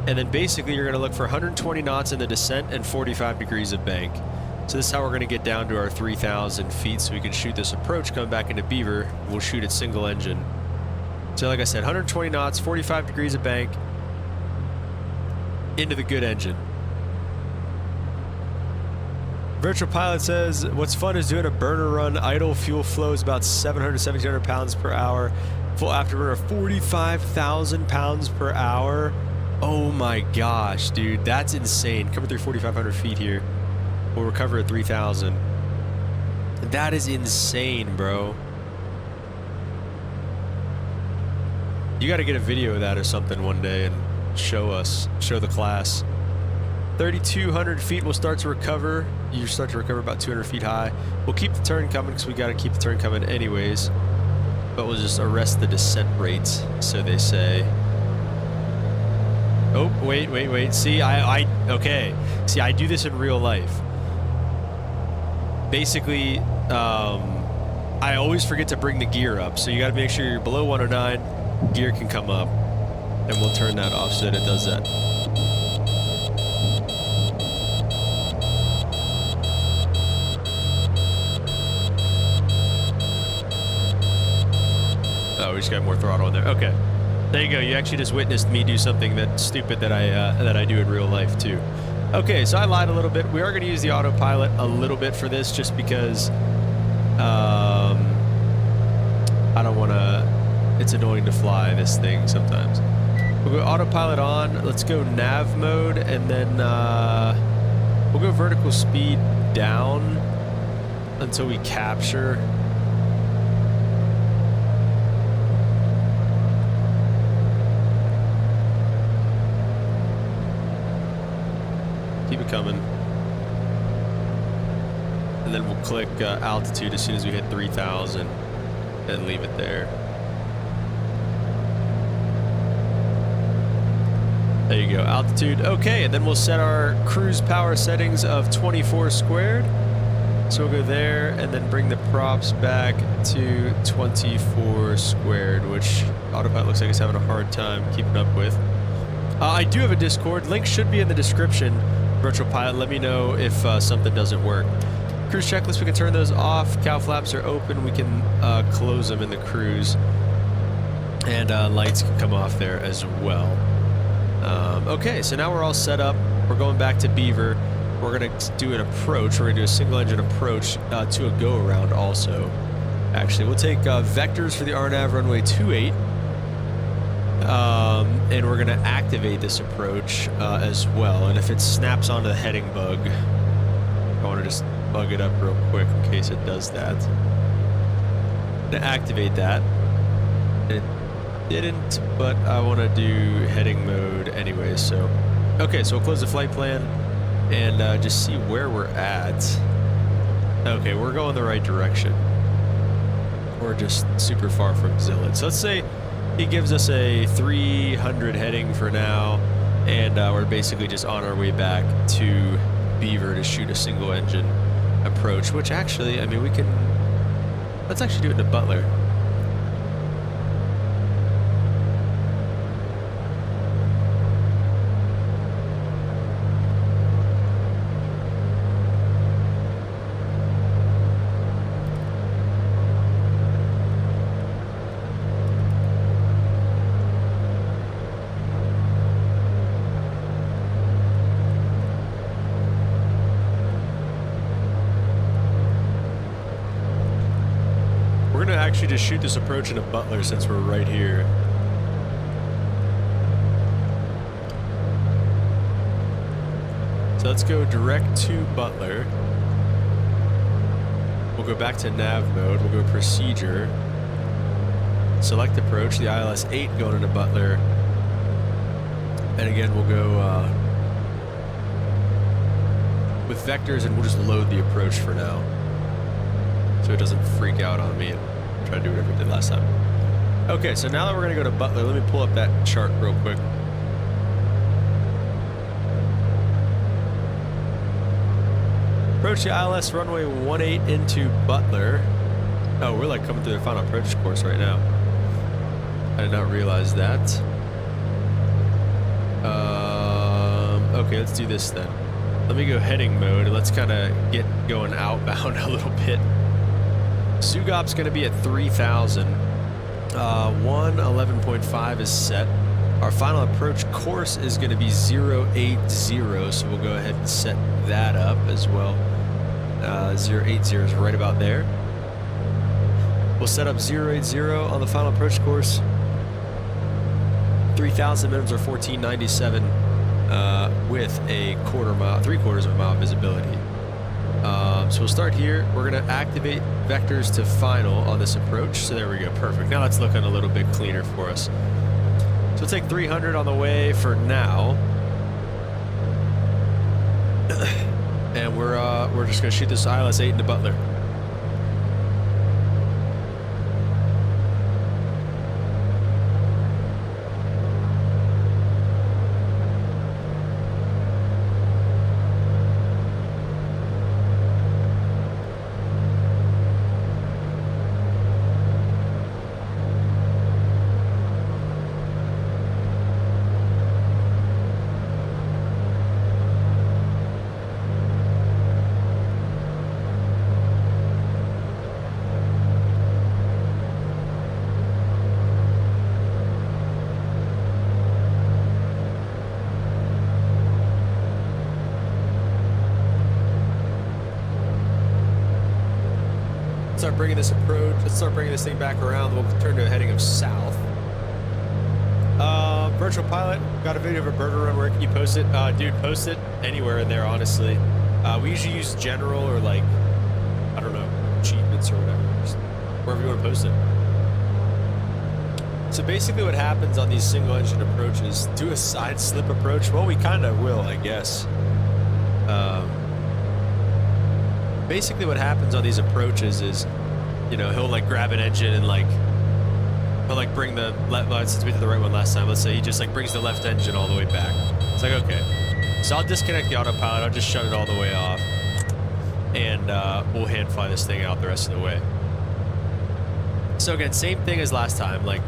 And then basically you're going to look for 120 knots in the descent and 45 degrees of bank. So this is how we're going to get down to our 3,000 feet so we can shoot this approach coming back into Beaver. We'll shoot it single engine. So like I said, 120 knots, 45 degrees of bank, into the good engine. Virtual Pilot says, what's fun is doing a burner run. Idle fuel flow is about 700 to 1,700 pounds per hour. Full afterburner, 45,000 pounds per hour. Oh my gosh, dude, that's insane. Coming through 4,500 feet here. We'll recover at 3,000. That is insane, bro. You got to get a video of that or something one day and show the class. 3,200 feet will start to recover. You start to recover about 200 feet high. We'll keep the turn coming because we got to keep the turn coming anyways. But we'll just arrest the descent rates, so they say. Oh, wait. See, okay. See, I do this in real life. Basically, I always forget to bring the gear up. So you got to make sure you're below 109. Gear can come up. And we'll turn that off so that it does that. Oh, we just got more throttle in there. Okay. There you go. You actually just witnessed me do something that's stupid that I do in real life too. Okay, so I lied a little bit. We are going to use the autopilot a little bit for this just because I don't want to... It's annoying to fly this thing sometimes. We'll go autopilot on. Let's go nav mode, and then we'll go vertical speed down until we capture. Keep it coming. And then we'll click altitude as soon as we hit 3,000 and leave it there. There you go, altitude. Okay, and then we'll set our cruise power settings of 24 squared. So we'll go there and then bring the props back to 24 squared, which autopilot looks like it's having a hard time keeping up with. I do have a Discord. Link should be in the description. Virtual Pilot, let me know if something doesn't work. Cruise checklist, we can turn those off. Cow flaps are open. We can close them in the cruise. And lights can come off there as well. Okay, so now we're all set up. We're going back to Beaver. We're going to do an approach. We're going to do a single engine approach to a go-around also. Actually, we'll take vectors for the RNAV runway 28. And we're going to activate this approach as well. And if it snaps onto the heading bug, I want to just bug it up real quick in case it does that. To activate that. It didn't, but I want to do heading mode anyway. So, okay, so we'll close the flight plan and just see where we're at. Okay, we're going the right direction. We're just super far from Zillid. So let's say he gives us a 300 heading for now, and we're basically just on our way back to Beaver to shoot a single engine approach, which actually, I mean, we can... Let's actually do it to Butler. Actually just shoot this approach into Butler since we're right here. So let's go direct to Butler. We'll go back to nav mode. We'll go procedure. Select approach, the ILS 8 going into Butler. And again, we'll go with vectors, and we'll just load the approach for now, so it doesn't freak out on me and try to do whatever it did last time. Okay, so now that we're going to go to Butler, let me pull up that chart real quick. Approach the ILS runway 18 into Butler. Oh, we're like coming through the final approach course right now. I did not realize that. Okay, let's do this then. Let me go heading mode, and let's kind of get going outbound a little bit. Sugop's going to be at 3,000. 111.5 is set. Our final approach course is going to be 080, so we'll go ahead and set that up as well. 080 is right about there. We'll set up 080 on the final approach course. 3,000 minutes or 1497 with a three-quarters of a mile visibility. So we'll start here. We're going to activate vectors to final on this approach. So there we go. Perfect. Now that's looking a little bit cleaner for us. So we'll take 300 on the way for now. And we're just going to shoot this ILS 8 into Butler. start bringing this approach. Let's start bringing this thing back around. We'll turn to a heading of south. Virtual pilot, got a video of a burger run. Where can you post it? Dude, post it anywhere in there, honestly. We usually use general or like, I don't know, achievements or whatever. Just wherever you want to post it. So basically what happens on these single engine approaches, do a side slip approach. Well, we kind of will, I guess. Basically what happens on these approaches is, you know, he'll like grab an engine and like, he'll like bring the left, since we did the right one last time, let's say he just like brings the left engine all the way back. It's like, okay. So I'll disconnect the autopilot, I'll just shut it all the way off, and we'll hand fly this thing out the rest of the way. So again, same thing as last time, like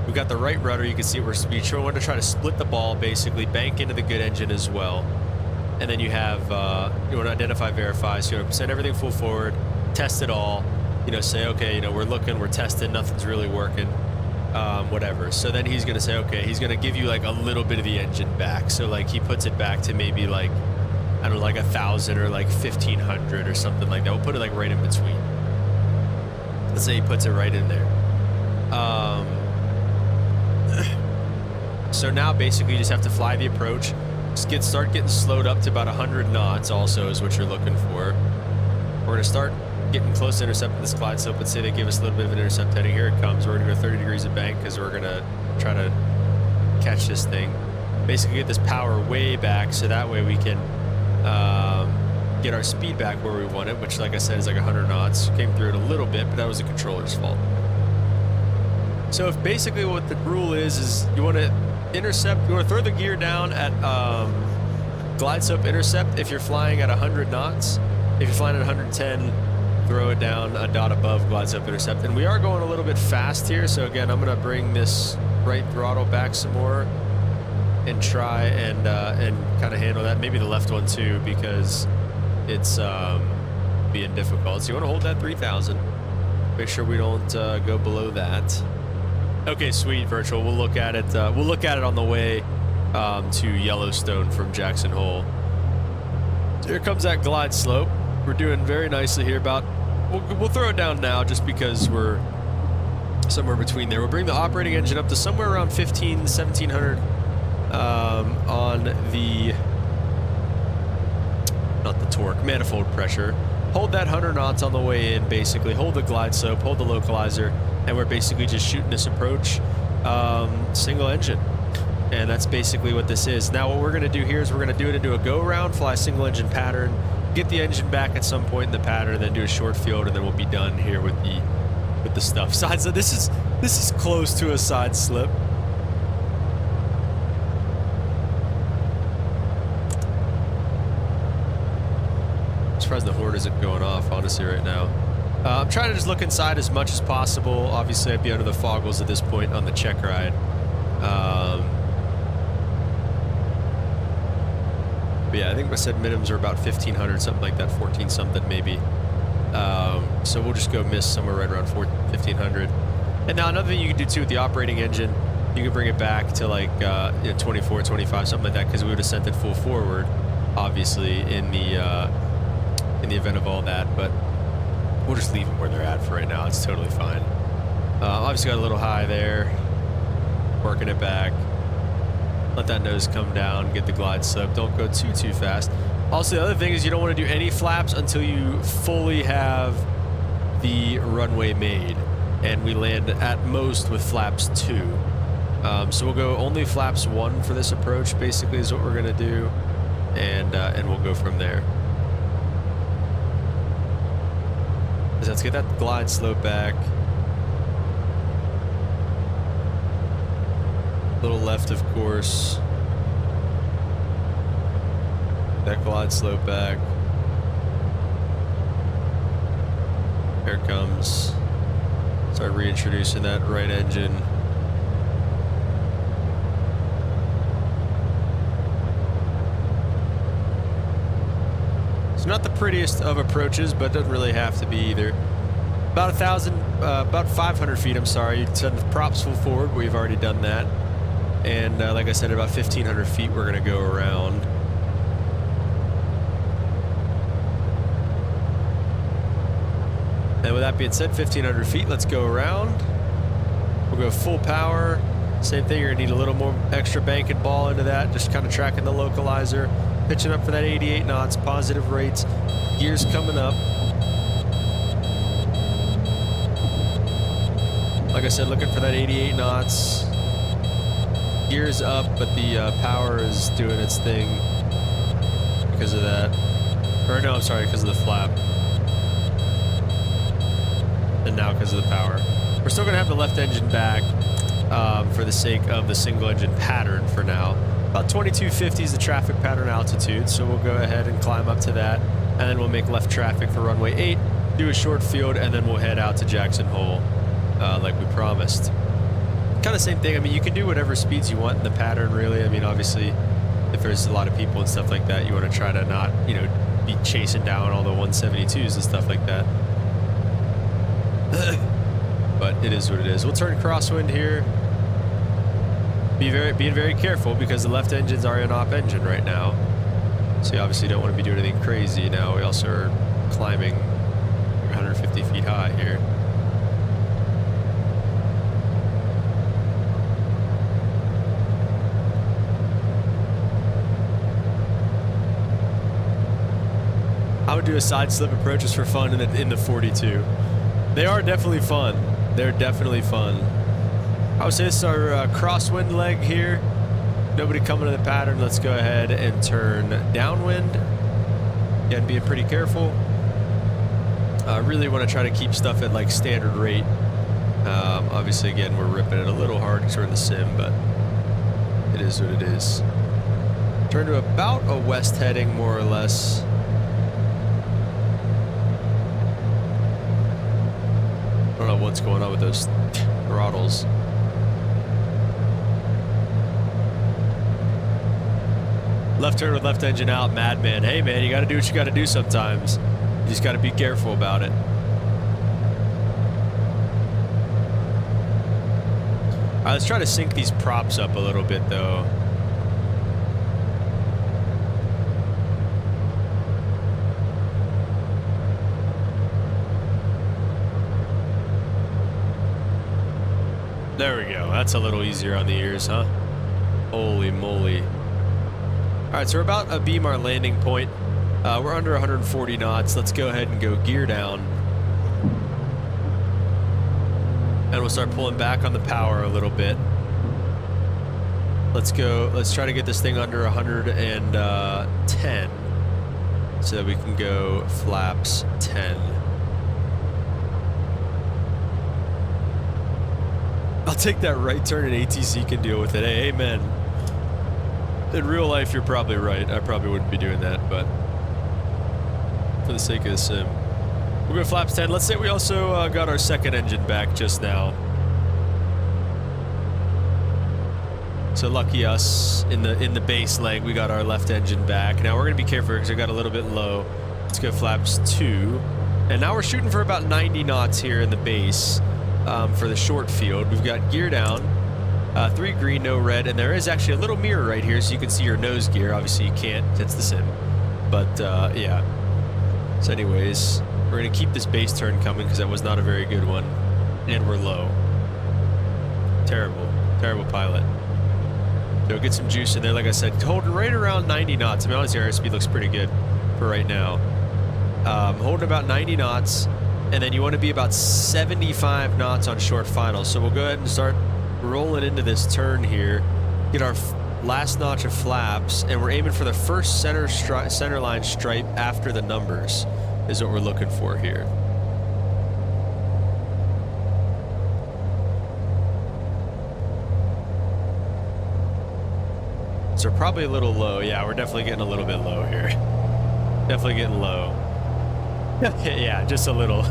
we've got the right rudder, you can see we're want to try to split the ball, basically bank into the good engine as well. And then you have, you want to identify, verify, so you want to send everything full forward, test it all, you know, say, okay, you know, we're looking, we're testing, nothing's really working, whatever. So then he's going to say, okay, he's going to give you like a little bit of the engine back. So like he puts it back to maybe like, I don't know, like 1,000 or like 1,500 or something like that. We'll put it like right in between. Let's say he puts it right in there. So now basically you just have to fly the approach. Just start getting slowed up to about 100 knots also is what you're looking for. We're going to start getting close to intercepting this glide slope. Let's say they give us a little bit of an intercept heading. Here it comes. We're going to go 30 degrees of bank because we're going to try to catch this thing. Basically get this power way back so that way we can get our speed back where we want it, which like I said is like 100 knots. Came through it a little bit, but that was the controller's fault. So if basically what the rule is you want to intercept, you want to throw the gear down at glide slope intercept if you're flying at 100 knots. If you're flying at 110, throw it down a dot above glide slope intercept. And we are going a little bit fast here, so again, I'm going to bring this right throttle back some more and try and kind of handle that. Maybe the left one too, because it's being difficult. So you want to hold that 3,000. Make sure we don't go below that. Okay, sweet, virtual. We'll look at it. We'll look at it on the way to Yellowstone from Jackson Hole. So here comes that glide slope. We're doing very nicely here. We'll throw it down now just because we're somewhere between there. We'll bring the operating engine up to somewhere around 1,700 on the, not the torque, manifold pressure. Hold that 100 knots on the way in, basically. Hold the glide slope, hold the localizer, and we're basically just shooting this approach single engine. And that's basically what this is. Now what we're going to do here is we're going to do it into a go-round, fly single engine pattern, get the engine back at some point in the pattern, and then do a short field, and then we'll be done here with the stuff. Side slip. This is close to a side slip. I'm surprised the horn isn't going off, honestly, right now. I'm trying to just look inside as much as possible. Obviously, I'd be under the foggles at this point on the check ride. But yeah, I think I said minims are about 1,500, something like that, 14 something maybe. So we'll just go miss somewhere right around 1,500. And now another thing you can do too with the operating engine, you can bring it back to like 24, 25, something like that, because we would have sent it full forward, obviously, in the event of all that. But we'll just leave them where they're at for right now. It's totally fine. Obviously got a little high there. Working it back. Let that nose come down, get the glide slope. Don't go too fast. Also, the other thing is you don't want to do any flaps until you fully have the runway made. And we land at most with flaps 2. So we'll go only flaps 1 for this approach, basically, is what we're going to do. And we'll go from there. So let's get that glide slope back. Little left, of course. That glide slope back. Here it comes. Start reintroducing that right engine. It's not the prettiest of approaches, but it doesn't really have to be either. About 500 feet, I'm sorry. You send the props full forward, we've already done that. And like I said, about 1,500 feet we're going to go around. And with that being said, 1,500 feet, let's go around. We'll go full power. Same thing, you're gonna need a little more extra bank and ball into that, just kind of tracking the localizer. Pitching up for that 88 knots, positive rates, gears coming up. Like I said, looking for that 88 knots. Gears up, but the power is doing its thing because of that. Or no, I'm sorry, because of the flap. And now because of the power. We're still going to have the left engine back for the sake of the single engine pattern for now. About 2250 is the traffic pattern altitude, so we'll go ahead and climb up to that. And then we'll make left traffic for runway 8, do a short field, and then we'll head out to Jackson Hole like we promised. Kind of same thing. I mean, you can do whatever speeds you want in the pattern, really. I mean, obviously, if there's a lot of people and stuff like that, you want to try to not, you know, be chasing down all the 172s and stuff like that. But it is what it is. We'll turn crosswind here. Being very careful because the left engines are an op engine right now. So you obviously don't want to be doing anything crazy now. We also are climbing 150 feet high here. I would do a side slip approach just for fun in the 42. They are definitely fun. They're definitely fun. I would say this is our crosswind leg here. Nobody coming to the pattern. Let's go ahead and turn downwind. Again, being pretty careful. I really want to try to keep stuff at like standard rate. Obviously, again, we're ripping it a little hard because we're in the sim, but it is what it is. Turn to about a west heading, more or less. I don't know what's going on with those throttles. Left turn with left engine out, madman. Hey man, you gotta do what you gotta do sometimes. You just gotta be careful about it. Alright, let's try to sync these props up a little bit though. There we go. That's a little easier on the ears, huh? Holy moly. Alright, so we're about to beam our landing point. We're under 140 knots. Let's go ahead and go gear down. And we'll start pulling back on the power a little bit. Let's try to get this thing under 110 so that we can go flaps 10. I'll take that right turn and ATC can deal with it. Hey, amen. In real life, you're probably right. I probably wouldn't be doing that, but for the sake of the sim. We'll go flaps 10. Let's say we also got our second engine back just now. So lucky us, in the base leg, we got our left engine back. Now we're going to be careful because we got a little bit low. Let's go flaps 2. And now we're shooting for about 90 knots here in the base for the short field. We've got gear down. 3 green, no red, and there is actually a little mirror right here so you can see your nose gear. Obviously you can't, it's the sim. But yeah. So anyways, we're going to keep this base turn coming because that was not a very good one. And we're low. Terrible. Terrible pilot. So get some juice in there, like I said. Holding right around 90 knots. I mean, honestly, our airspeed looks pretty good for right now. Holding about 90 knots, and then you want to be about 75 knots on short finals. So we'll go ahead and start rolling into this turn here, get our last notch of flaps, and we're aiming for the first center line stripe after the numbers is what we're looking for here. So we're probably a little low. Yeah, we're definitely getting a little bit low here. Definitely getting low. Yeah, just a little.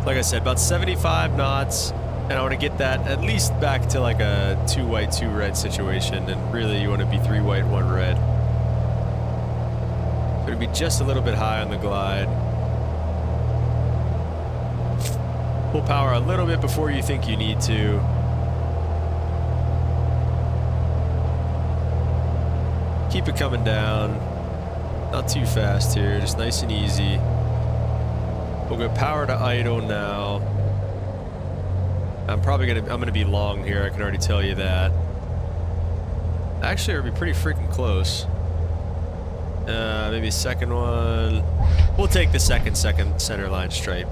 Like I said, about 75 knots, and I want to get that at least back to like a 2 white, 2 red situation, and really you want to be 3 white, 1 red. So it'd be just a little bit high on the glide. Pull power a little bit before you think you need to. Keep it coming down. Not too fast here, just nice and easy. We'll go power to idle now. I'm gonna be long here, I can already tell you that. Actually, it'll be pretty freaking close. Maybe a second one. We'll take the second center line stripe.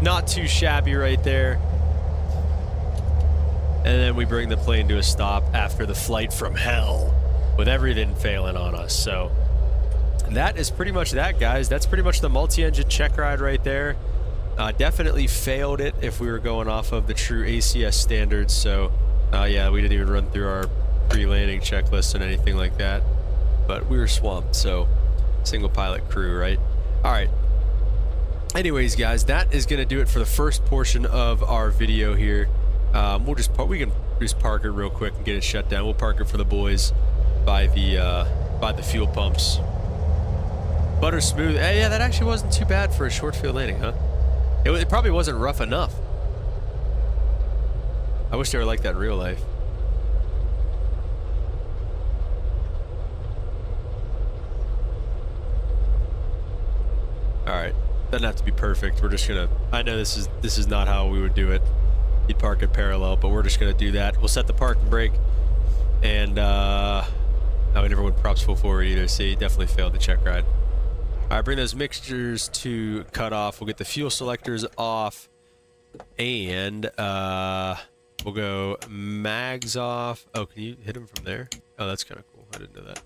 Not too shabby right there. And then we bring the plane to a stop after the flight from hell, with everything failing on us. So that is pretty much that, guys. That's pretty much the multi-engine check ride right there. Definitely failed it if we were going off of the true ACS standards. So yeah, we didn't even run through our pre-landing checklist and anything like that. But we were swamped, so single pilot crew, right? All right. Anyways, guys, that is going to do it for the first portion of our video here. We can just park it real quick and get it shut down. We'll park it for the boys by the fuel pumps. Butter smooth. Hey, yeah, that actually wasn't too bad for a short field landing, huh? It probably wasn't rough enough. I wish they were like that in real life. All right, doesn't have to be perfect. We're just gonna. I know this is not how we would do it. You'd park it parallel, but we're just gonna do that. We'll set the parking brake, and no, we never went props full forward either. See, definitely failed the check ride. All right, bring those mixtures to cut off. We'll get the fuel selectors off, and we'll go mags off. Oh, can you hit them from there? Oh, that's kind of cool. I didn't know that.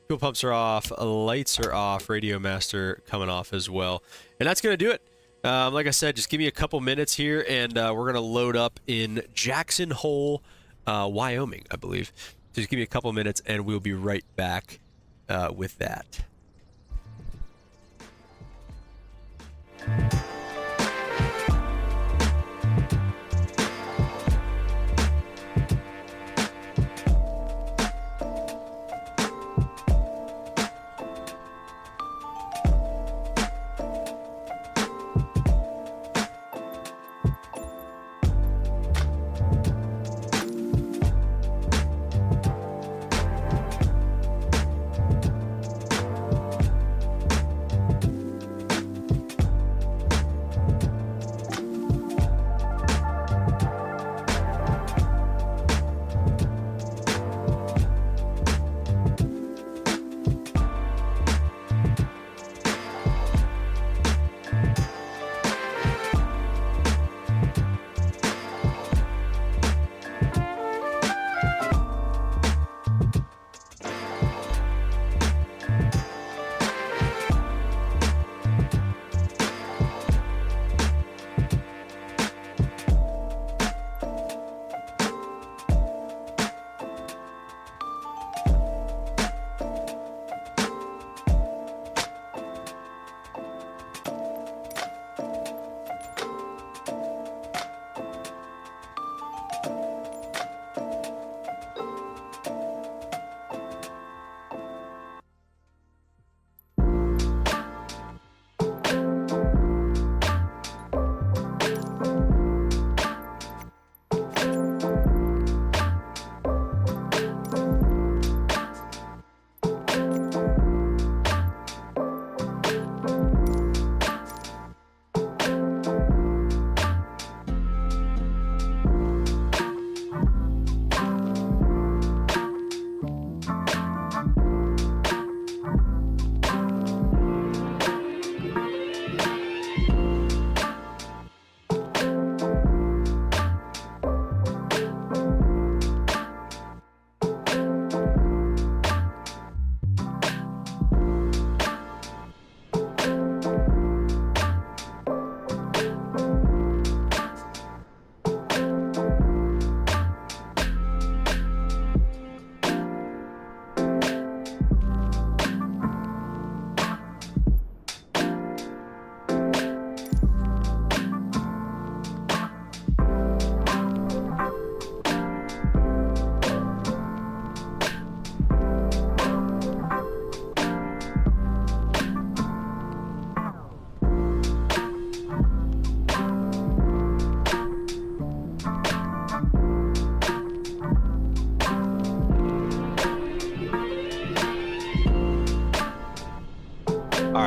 Fuel pumps are off, lights are off, radio master coming off as well. And that's going to do it. Like I said, just give me a couple minutes here, and we're going to load up in Jackson Hole, Wyoming, I believe. So just give me a couple minutes, and we'll be right back with that.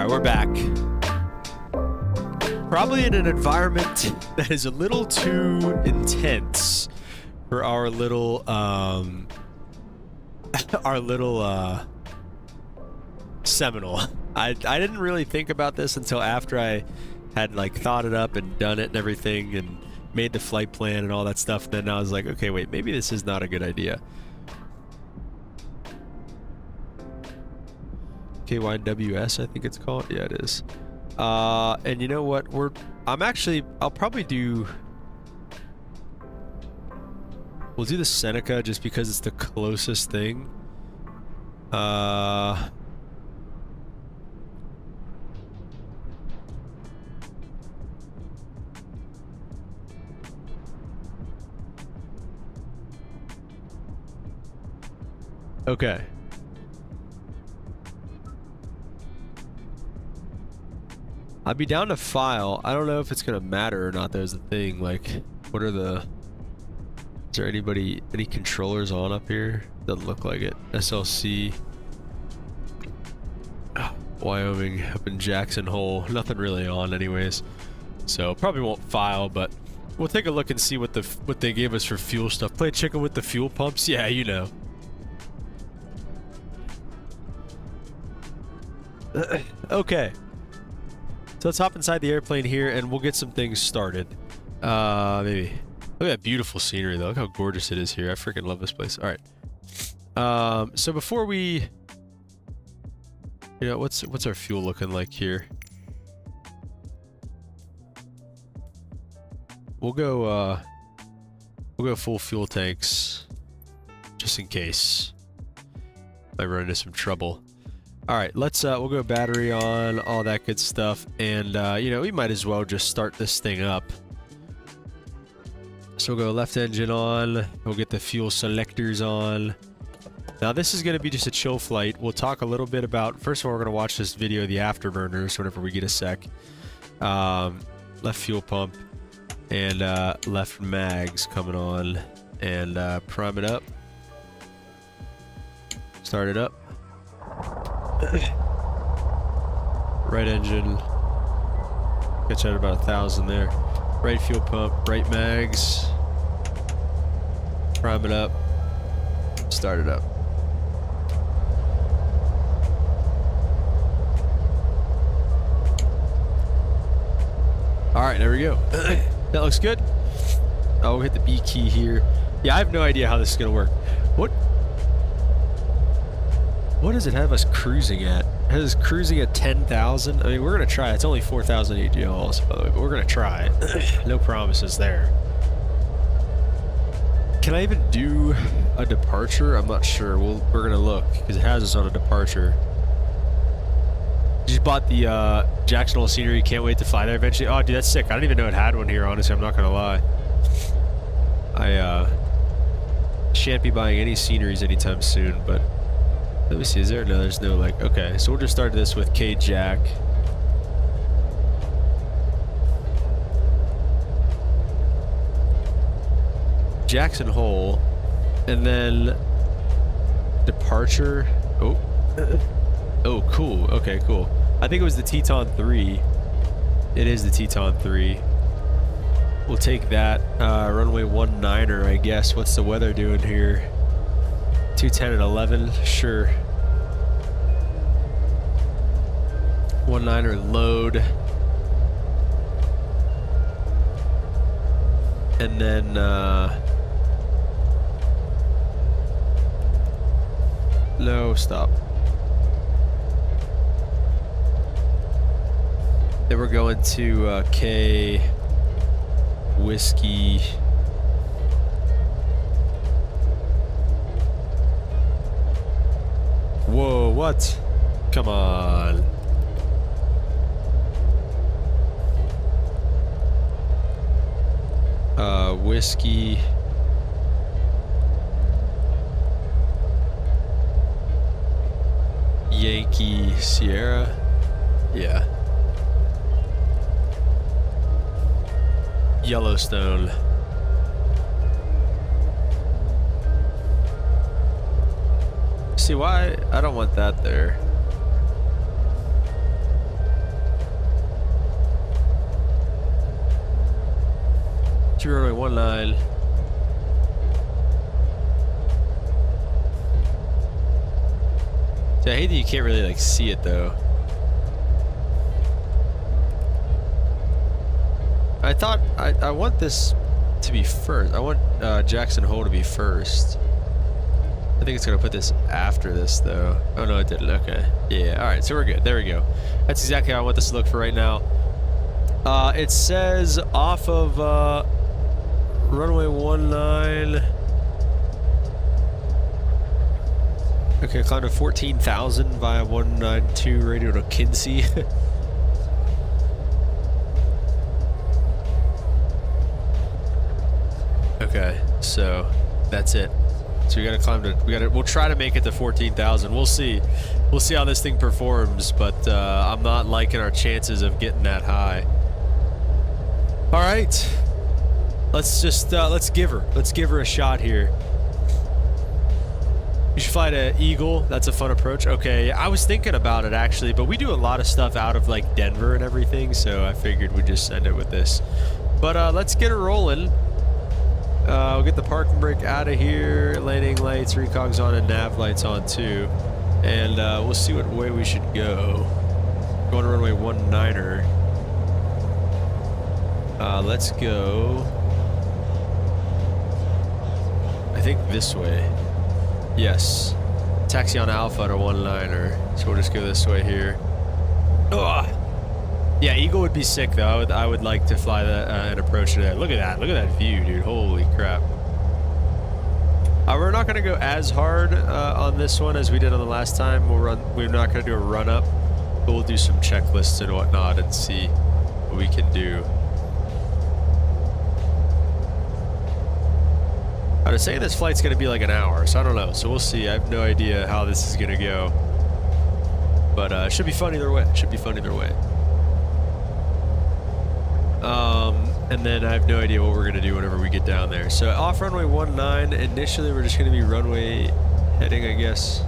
right, we're back. Probably in an environment that is a little too intense for our little Seminole. I didn't really think about this until after I had like thought it up and done it and everything and made the flight plan and all that stuff. Then I was like, okay, wait, maybe this is not a good idea. KYWS, I think it's called. Yeah, it is. And you know what? I'll probably do. We'll do the Seneca just because it's the closest thing. Okay. I'd be down to file. I don't know if it's gonna matter or not. There's the thing. Like, what are the? Is there any controllers on up here? Doesn't look like it. SLC. Oh, Wyoming up in Jackson Hole. Nothing really on, anyways. So probably won't file, but we'll take a look and see what they gave us for fuel stuff. Play chicken with the fuel pumps. Yeah, you know. Okay. So let's hop inside the airplane here and we'll get some things started. Maybe. Look at that beautiful scenery though. Look how gorgeous it is here. I freaking love this place. Alright. So before we... You know, what's our fuel looking like here? We'll go full fuel tanks. Just in case. Might run into some trouble. Alright, we'll go battery on, all that good stuff, and, you know, we might as well just start this thing up. So we'll go left engine on, we'll get the fuel selectors on. Now this is going to be just a chill flight. We'll talk a little bit about, first of all, we're going to watch this video of the afterburners whenever we get a sec. Left fuel pump, and left mags coming on, and prime it up. Start it up. Right engine. Catch out about 1,000 there. Right fuel pump, right mags. Prime it up. Start it up. Alright, there we go. That looks good. Oh, we'll hit the B key here. Yeah, I have no idea how this is gonna work. What does it have us cruising at? It has us cruising at 10,000? I mean, we're going to try. It's only 4,000 AGLs, by the way, but we're going to try. No promises there. Can I even do a departure? I'm not sure. We're going to look, because it has us on a departure. Just bought the Jackson Hole scenery. Can't wait to fly there eventually. Oh, dude, that's sick. I didn't even know it had one here, honestly. I'm not going to lie. I shan't be buying any sceneries anytime soon, but... Let me see, is there? No, there's no like, okay, so we'll just start this with KJAC. Jackson Hole, and then departure. Oh, oh, cool. Okay, cool. I think it was the Teton 3. It is the Teton 3. We'll take that. Runway 19er, I guess. What's the weather doing here? 210 and 11, sure. 19er load. And then, no, stop. Then we're going to, K whiskey. Whoa, what? Come on. Whiskey. Yankee Sierra. Yeah. Yellowstone. See why? I don't want that there. to runway 19. I hate that you can't really like see it though. I thought I want this to be first. I want Jackson Hole to be first. I think it's gonna put this after this though. Oh no, it didn't. Okay. Yeah. All right. So we're good. There we go. That's exactly how I want this to look for right now. It says off of runway 19. Okay, climb to 14,000 via 192 radio to Kinsey. Okay, so that's it. So we gotta climb to, we'll try to make it to 14,000. We'll see. We'll see how this thing performs, but I'm not liking our chances of getting that high. All right, let's just, let's give her a shot here. You should fly to Eagle. That's a fun approach. Okay, I was thinking about it actually, but we do a lot of stuff out of like Denver and everything, so I figured we'd just send it with this. But let's get it rolling. We'll get the parking brake out of here, landing lights, recogs on, and nav lights on too. And we'll see what way we should go. Going to runway 19er. Let's go, I think this way. Yes. Taxi on Alpha to 19er. So we'll just go this way here. Ugh. Yeah, Eagle would be sick though. I would like to fly that and approach to that. Look at that. Look at that view, dude. Holy crap. We're not gonna go as hard on this one as we did on the last time. We're not gonna do a run up, but we'll do some checklists and whatnot and see what we can do. I was saying this flight's gonna be like an hour, so I don't know. So we'll see. I have no idea how this is gonna go, but it should be fun either way. It should be fun either way. And then I have no idea what we're gonna do whenever we get down there. So off runway 19, initially we're just gonna be runway heading, I guess.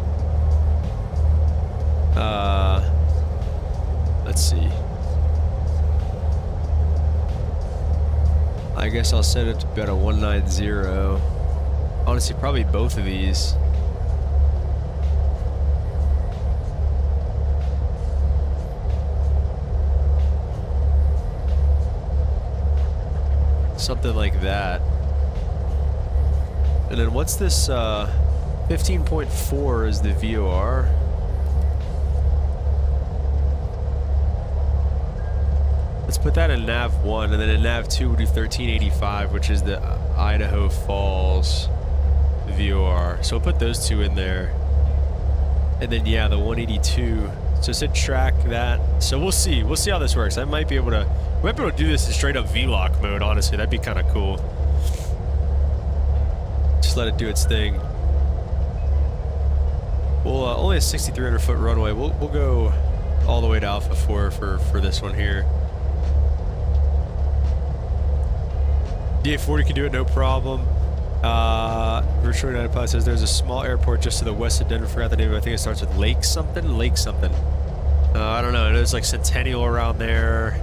Let's see. I guess I'll set it to about a 190. Honestly, probably both of these. Something like that. And then what's this? 15.4 is the VOR. Let's put that in nav 1, and then in nav 2 we'll do 1385, which is the Idaho Falls VOR. So we'll put those two in there. And then yeah, the 182. So it said track that. So we'll see. We'll see how this works. I might be able to do this in straight up VLOC mode, honestly. That'd be kind of cool. Just let it do its thing. We'll only a 6,300 foot runway. We'll go all the way to Alpha 4 for this one here. DA40 can do it, no problem. Virtual United Pilot says there's a small airport just to the west of Denver. Forgot the name of it. I think it starts with Lake something. Lake something. I don't know. There's like Centennial around there.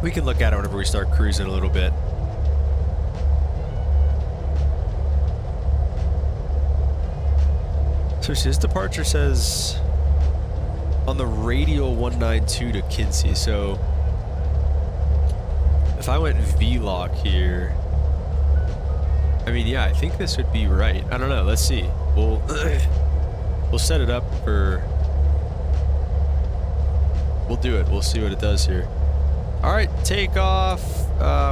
We can look at it whenever we start cruising a little bit. So this departure says on the radial 192 to Kinsey. So if I went VLOC here, I mean, yeah, I think this would be right. I don't know. Let's see. We'll set it up for. We'll do it. We'll see what it does here. All right, take off.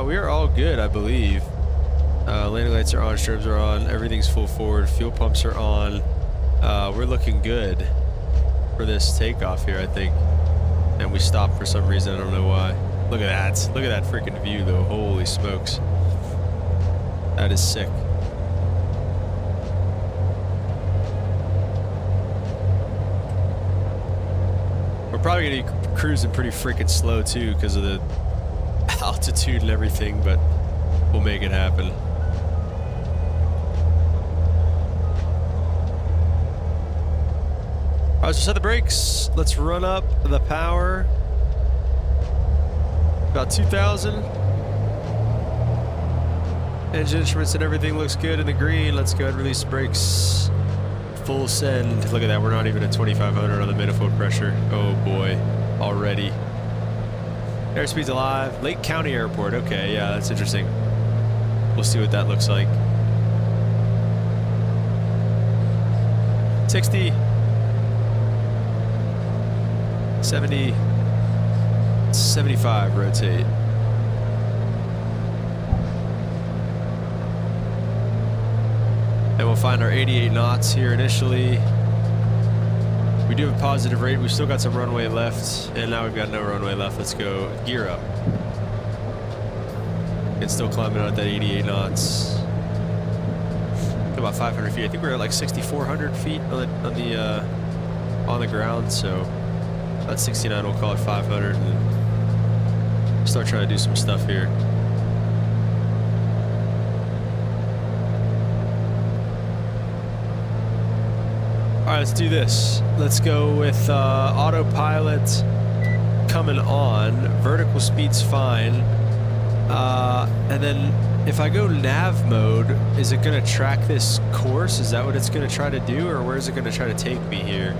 We are all good, I believe. Landing lights are on, strobes are on, everything's full forward, fuel pumps are on. We're looking good for this takeoff here, I think. And we stopped for some reason, I don't know why. Look at that. Look at that freaking view, though. Holy smokes. That is sick. We're probably going to be cruising pretty freaking slow, too, because of the altitude and everything, but we'll make it happen. Alright, so set the brakes. Let's run up the power. About 2,000. Engine instruments and everything looks good in the green. Let's go ahead and release the brakes. Full send. Look at that. We're not even at 2,500 on the manifold pressure. Oh boy. Already. Airspeed's alive. Lake County Airport. Okay, yeah, that's interesting. We'll see what that looks like. 60. 70. 75. Rotate. And we'll find our 88 knots here initially. We do have a positive rate. We've still got some runway left, and now we've got no runway left. Let's go gear up. And still climbing out at that 88 knots. About 500 feet. I think we're at like 6,400 feet on the ground. So about 69. We'll call it 500, and then start trying to do some stuff here. All right, let's do this. Let's go with autopilot coming on. Vertical speed's fine. And then if I go nav mode, is it going to track this course? Is that what it's going to try to do, or where is it going to try to take me here?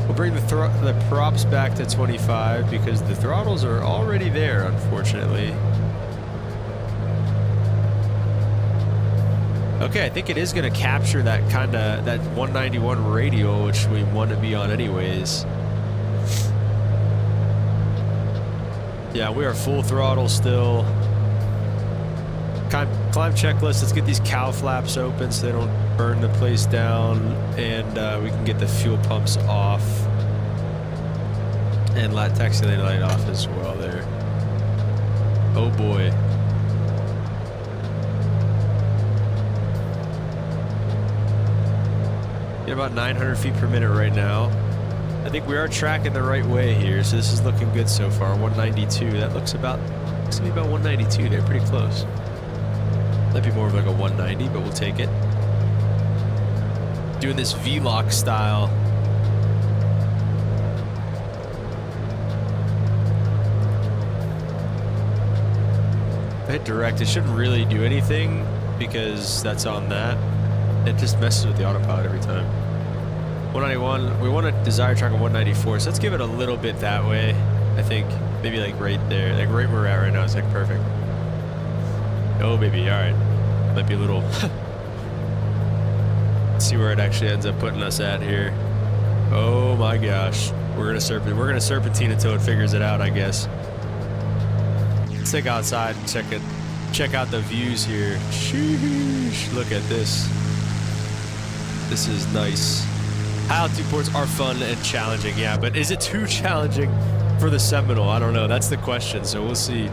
We'll bring the props back to 25 because the throttles are already there, unfortunately. Okay, I think it is going to capture that 191 radial, which we want to be on anyways. Yeah, we are full throttle still. Climb checklist. Let's get these cow flaps open so they don't burn the place down, and we can get the fuel pumps off and taxi lane light off as well there. Oh boy. Get about 900 feet per minute right now. I think we are tracking the right way here, so this is looking good so far. 192. That looks to be about 192 there, pretty close. Might be more of like a 190, but we'll take it. Doing this V-lock style. If I hit direct, it shouldn't really do anything because that's on that. It just messes with the autopilot every time. 191, we want a desired track of 194, so let's give it a little bit that way. I think maybe like right there, like right where we're at right now is like perfect. Oh baby, all right. Might be a little. Let's see where it actually ends up putting us at here. Oh my gosh, we're gonna serpentine until it figures it out, I guess. Let's take outside and check out the views here. Sheesh, look at this. This is nice. High altitude ports are fun and challenging, yeah, but is it too challenging for the Seminole? I don't know. That's the question, so we'll see.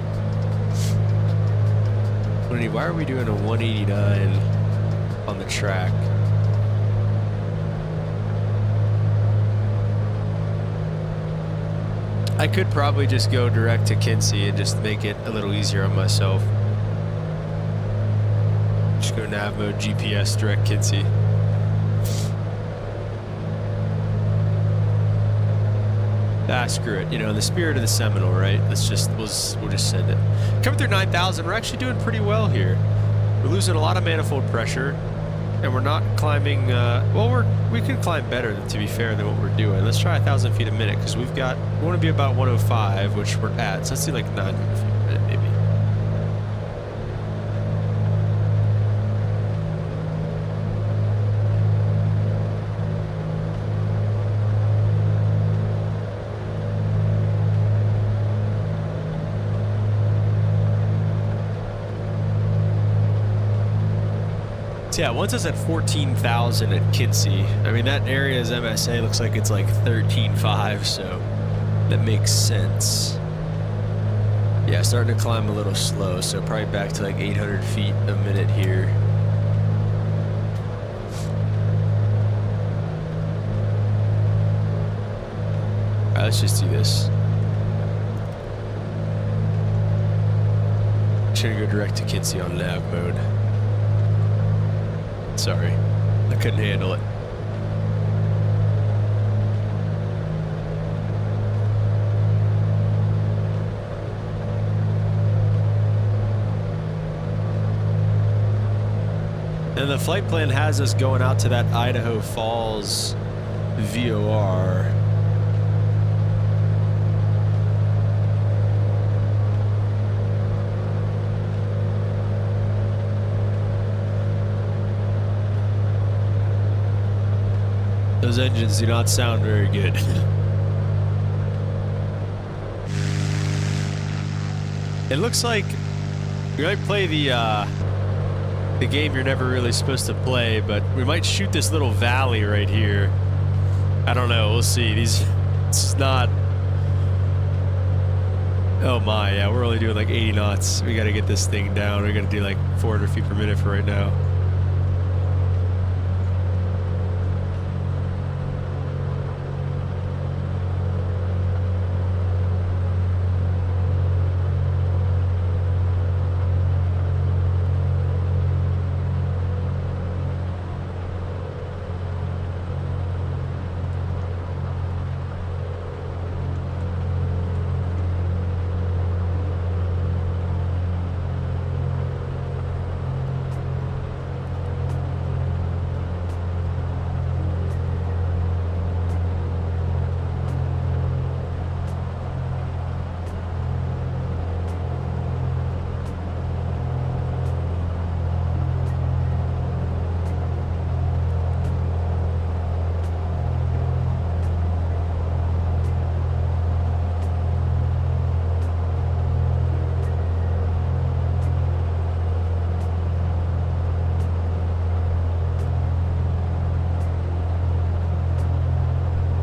Why are we doing a 189 on the track? I could probably just go direct to Quincy and just make it a little easier on myself. Just go nav mode, GPS, direct Quincy. Ah, screw it. You know, in the spirit of the Seminole, right? We'll just send it. Coming through 9,000, we're actually doing pretty well here. We're losing a lot of manifold pressure, and we're not climbing. We can climb better, to be fair, than what we're doing. Let's try 1,000 feet a minute because we want to be about 105, which we're at. So let's do like 900 feet a minute, maybe. Yeah, once it's at 14,000 at Quincy, I mean, that area's MSA looks like it's like 13.5, so that makes sense. Yeah, starting to climb a little slow, so probably back to like 800 feet a minute here. All right, let's just do this. Should go direct to Quincy on nav mode. Sorry, I couldn't handle it. And the flight plan has us going out to that Idaho Falls VOR. Those engines do not sound very good. It looks like we might play the game you're never really supposed to play, but we might shoot this little valley right here. I don't know. We'll see. This is not. Oh my, yeah, we're only doing like 80 knots. We got to get this thing down. We're gonna do like 400 feet per minute for right now.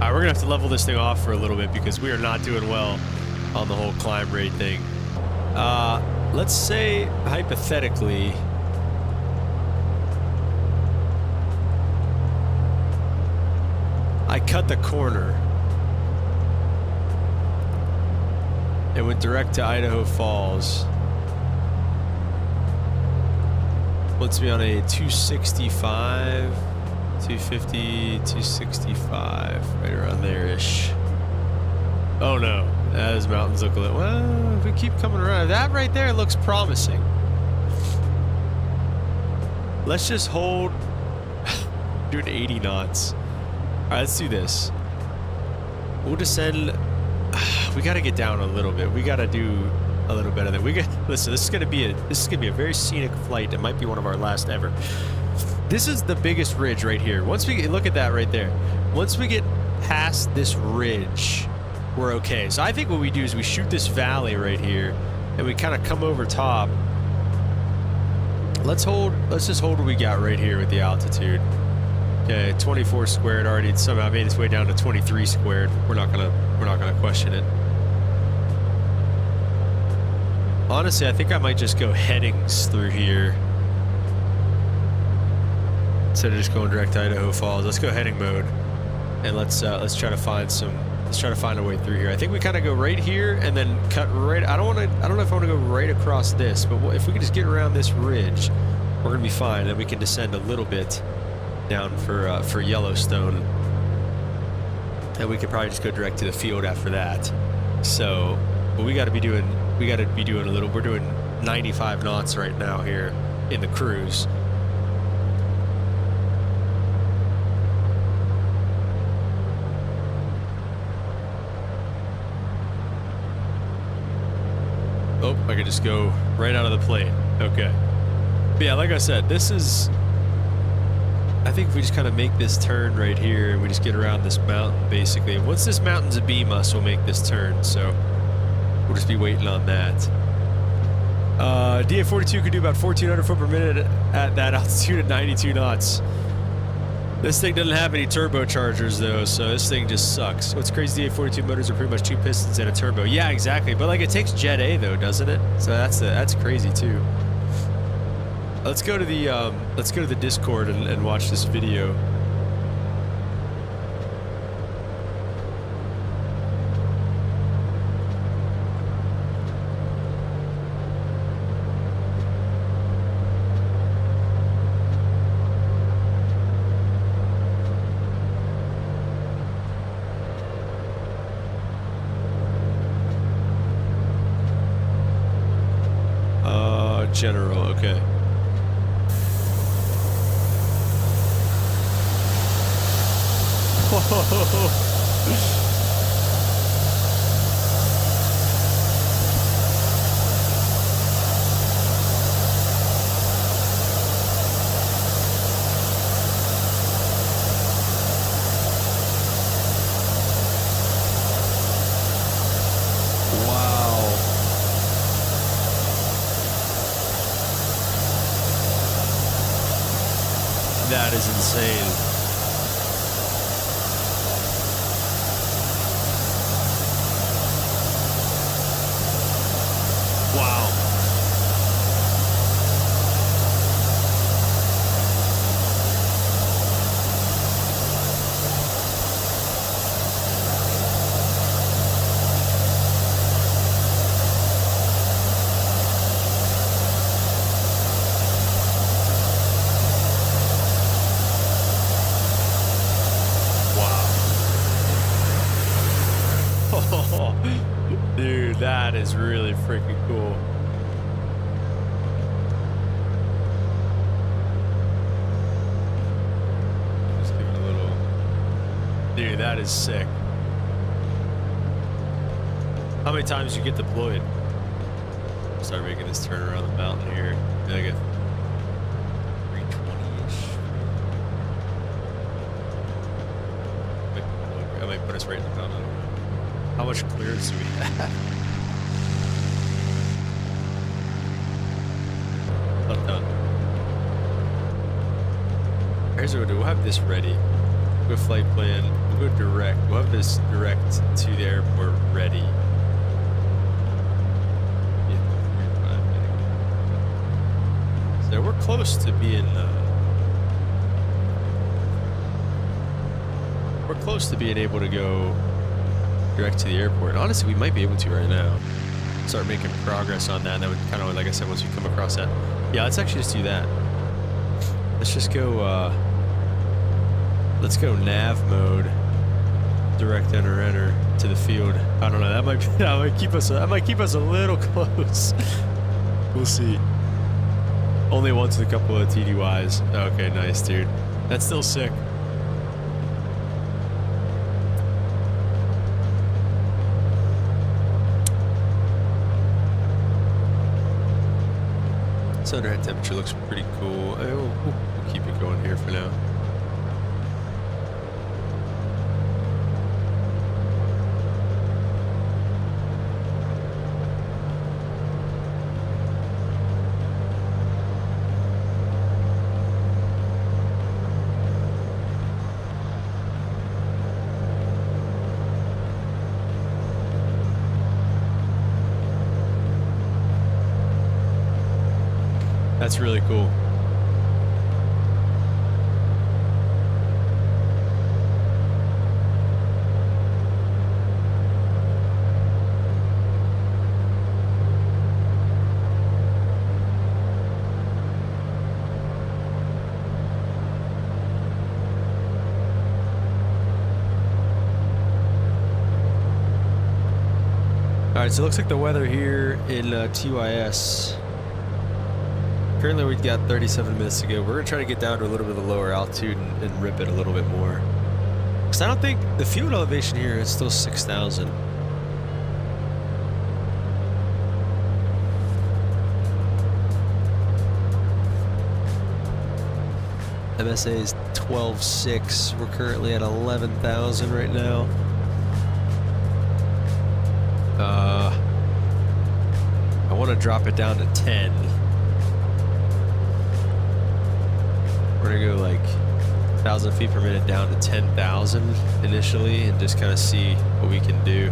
We're gonna have to level this thing off for a little bit because we are not doing well on the whole climb rate thing. Let's say, hypothetically, I cut the corner and went direct to Idaho Falls. Puts me on a 265, 250, 265, right around there-ish. Oh no, those mountains look a little, well, if we keep coming around, that right there looks promising. Let's just hold, doing 80 knots. All right, let's do this. We'll descend, we gotta get down a little bit. We gotta do a little better than we get. Listen, this is gonna be a very scenic flight. It might be one of our last ever. This is the biggest ridge right here. Once we get, look at that right there. Once we get past this ridge, we're okay. So I think what we do is we shoot this valley right here and we kind of come over top. Let's just hold what we got right here with the altitude. Okay, 24 squared already somehow made its way down to 23 squared. We're not gonna question it. Honestly, I think I might just go headings through here instead of just going direct to Idaho Falls. Let's go heading mode, and let's try to find a way through here. I think we kind of go right here and then cut right. I don't know if I want to go right across this, but if we can just get around this ridge, we're gonna be fine. And we can descend a little bit down for Yellowstone, and we could probably just go direct to the field after that. So, but we got to be doing a little. We're doing 95 knots right now here in the cruise. Oh, I could just go right out of the plane. Okay. But yeah, like I said, this is, I think if we just kind of make this turn right here and we just get around this mountain, basically. And once this mountain's abeam us, we'll make this turn. So we'll just be waiting on that. DA42 could do about 1,400 foot per minute at that altitude at 92 knots. This thing doesn't have any turbochargers though, so this thing just sucks. What's crazy, DA42 motors are pretty much 2 pistons and a turbo. Yeah, exactly. But like it takes Jet A though, doesn't it? So that's crazy too. Let's go to the Discord and watch this video. General, okay. That is insane. Wow. Dude, that is really freaking cool. Just give it a little. Dude, that is sick. How many times you get deployed? Start making this turn around the mountain here. Like a 320-ish. I might put us right in the mountain. How much clearance do we have? Left done. Here's what we'll do. We'll have this ready. We'll go flight plan. We'll go direct. We'll have this direct to the airport ready. So we're close to being. We're close to being able to go direct to the airport. Honestly, we might be able to right now. Start making progress on that. That would kind of, like I said, once we come across that. Yeah, let's actually just do that. Let's just go, let's go nav mode. Direct enter to the field. I don't know. That might keep us a little close. We'll see. Only once with a couple of TDYs. Okay, nice, dude. That's still sick. Underhead temperature looks pretty cool. We'll keep it going here for now. That's really cool. All right, so it looks like the weather here in TYS. Currently we've got 37 minutes to go. We're gonna try to get down to a little bit of a lower altitude and rip it a little bit more. Because I don't think the field elevation here is still 6,000. MSA is 12.6. We're currently at 11,000 right now. I want to drop it down to 10. We're gonna go like 1,000 feet per minute down to 10,000 initially and just kind of see what we can do.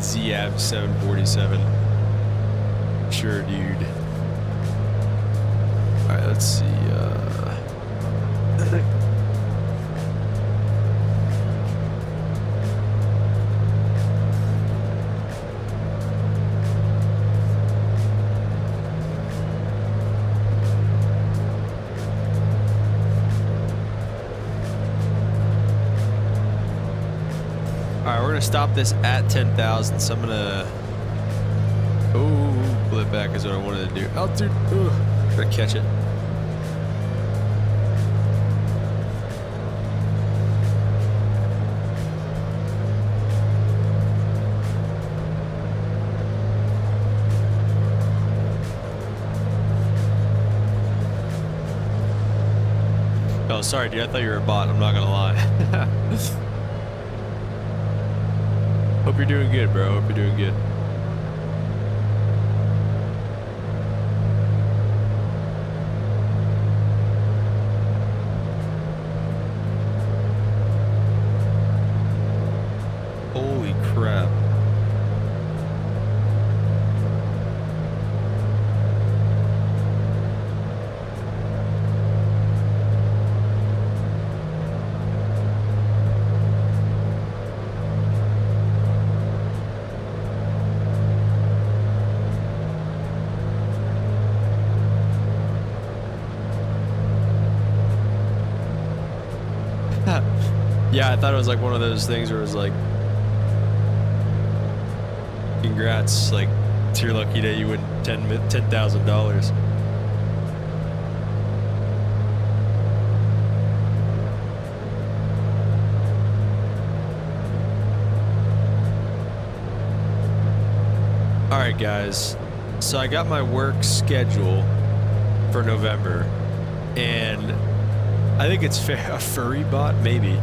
ZAB 747. Sure, dude. Alright, let's see. All right, we're gonna stop this at 10,000. So I'm gonna, oh, pull it back is what I wanted to do. Oh, dude, try to catch it. Oh, sorry, dude. I thought you were a bot. I'm not gonna lie. Hope you're doing good, bro. Hope you're doing good. Holy crap. Yeah, I thought it was like one of those things where it was like, congrats, like, it's your lucky day you win $10,000. All right, guys. So I got my work schedule for November, and I think it's fair. A furry bot, maybe.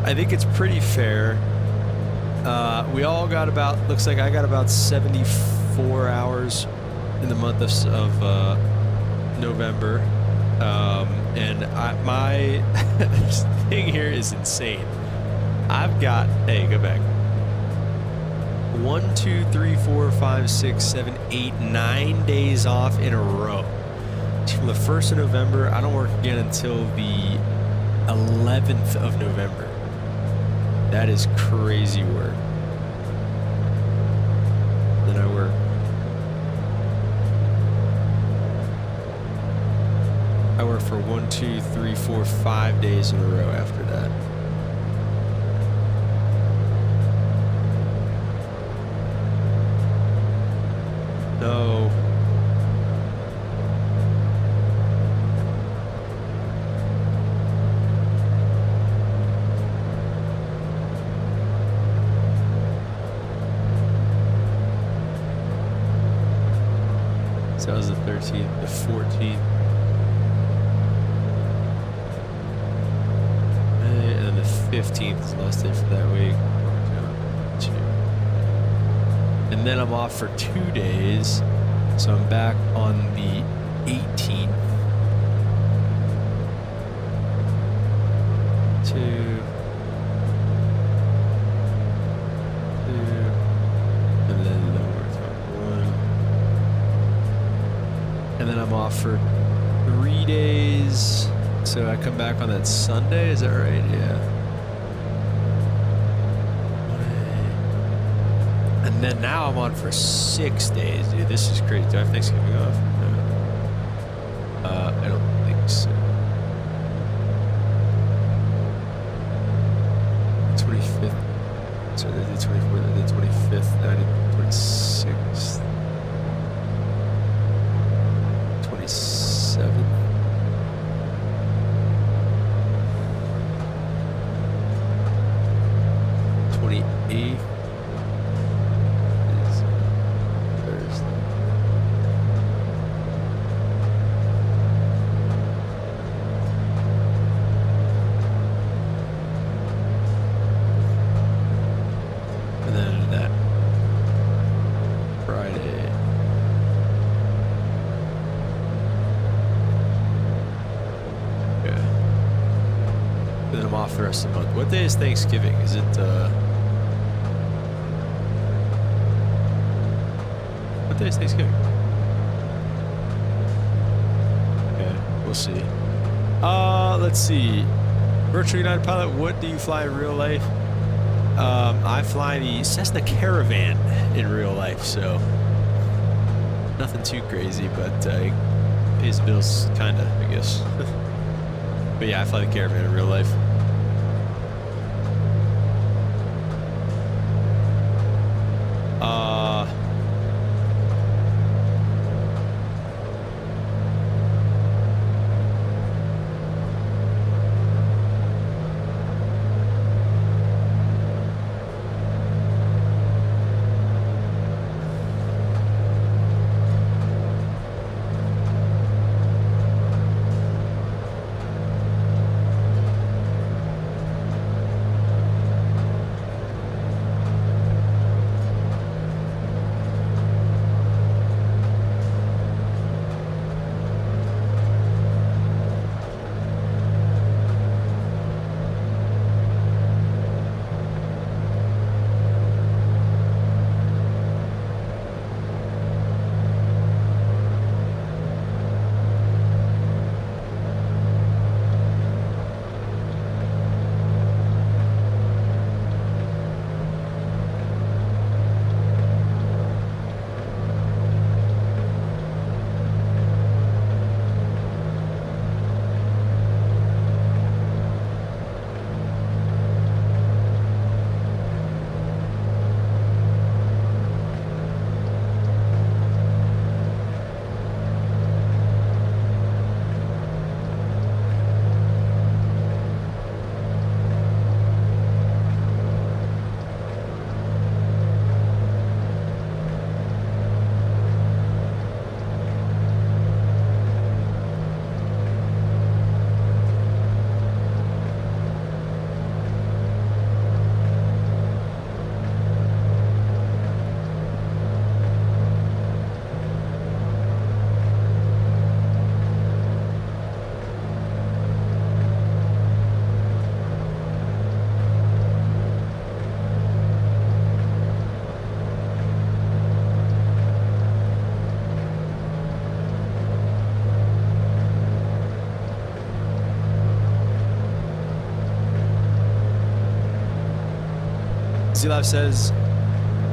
I think it's pretty fair. We all got about, looks like I got about 74 hours in the month of November. And my this thing here is insane. I've got, hey, go back. 1, 2, 3, 4, 5, 6, 7, 8, 9 days off in a row. From the 1st of November, I don't work again until the 11th of November. That is crazy work. Then I work. I work for 1, 2, 3, 4, 5 days in a row after that. No. So that was the 13th, the 14th. And then the 15th is the last day for that week. And then I'm off for 2 days. So I'm back on the 18th. 2. And then and then I'm off for 3 days. So I come back on that Sunday, is that right? Yeah. And then now I'm on for 6 days, dude. This is crazy. Do I have Thanksgiving off? No. I don't think so. 25th. So the 24th, the 25th, the 26th. 27th. 28th is Thursday. And then that Friday. Then I'm off the rest of the month. What day is Thanksgiving? Is it, what day is Thanksgiving? Okay, we'll see. Let's see. Virtual United Pilot, what do you fly in real life? I fly the Cessna Caravan in real life, so nothing too crazy, but it pays the bills, kinda, I guess. But yeah, I fly the Caravan in real life. Z-Live says,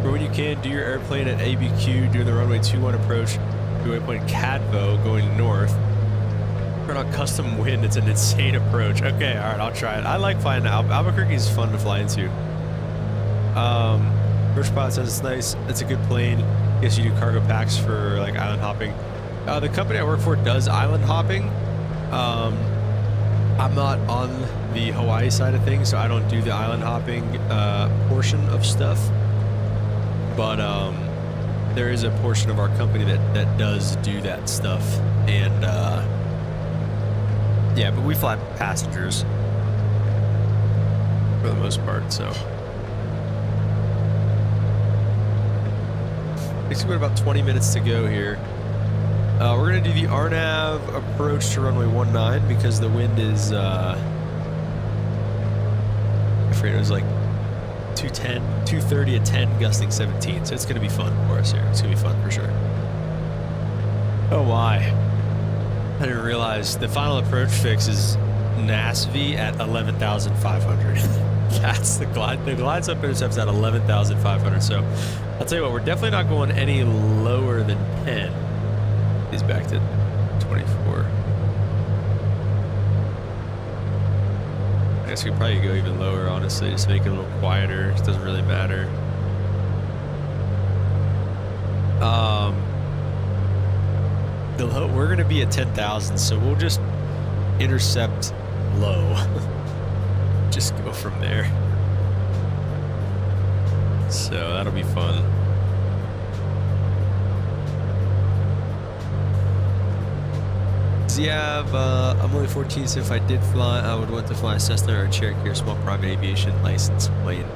for when you can, do your airplane at ABQ during the runway 21 approach to waypoint Cadvo going north. Turn on custom wind. It's an insane approach. Okay, all right, I'll try it. I like flying Albuquerque is fun to fly into. First pilot says it's nice. It's a good plane. Guess you do cargo packs for like island hopping. The company I work for does island hopping. I'm not on the Hawaii side of things, so I don't do the island hopping portion of stuff. But there is a portion of our company that does do that stuff, and yeah, but we fly passengers for the most part. So basically, we're about 20 minutes to go here. We're gonna do the RNAV approach to runway 19 because the wind is I forget, it was like 210, 230 at 10, gusting 17. So it's gonna be fun for us here. It's gonna be fun for sure. Oh my! I didn't realize the final approach fix is NASV at 11,500. That's the glide. The glide slope intercept's at 11,500. So I'll tell you what, we're definitely not going any lower than 10. He's back to 24. I guess we could probably go even lower, honestly, just make it a little quieter. It doesn't really matter. We're gonna be at 10,000, so we'll just intercept low. Just go from there. So that'll be fun. Yeah, I'm only 14, so if I did fly, I would want to fly a Cessna or a Cherokee or a small private aviation license plane.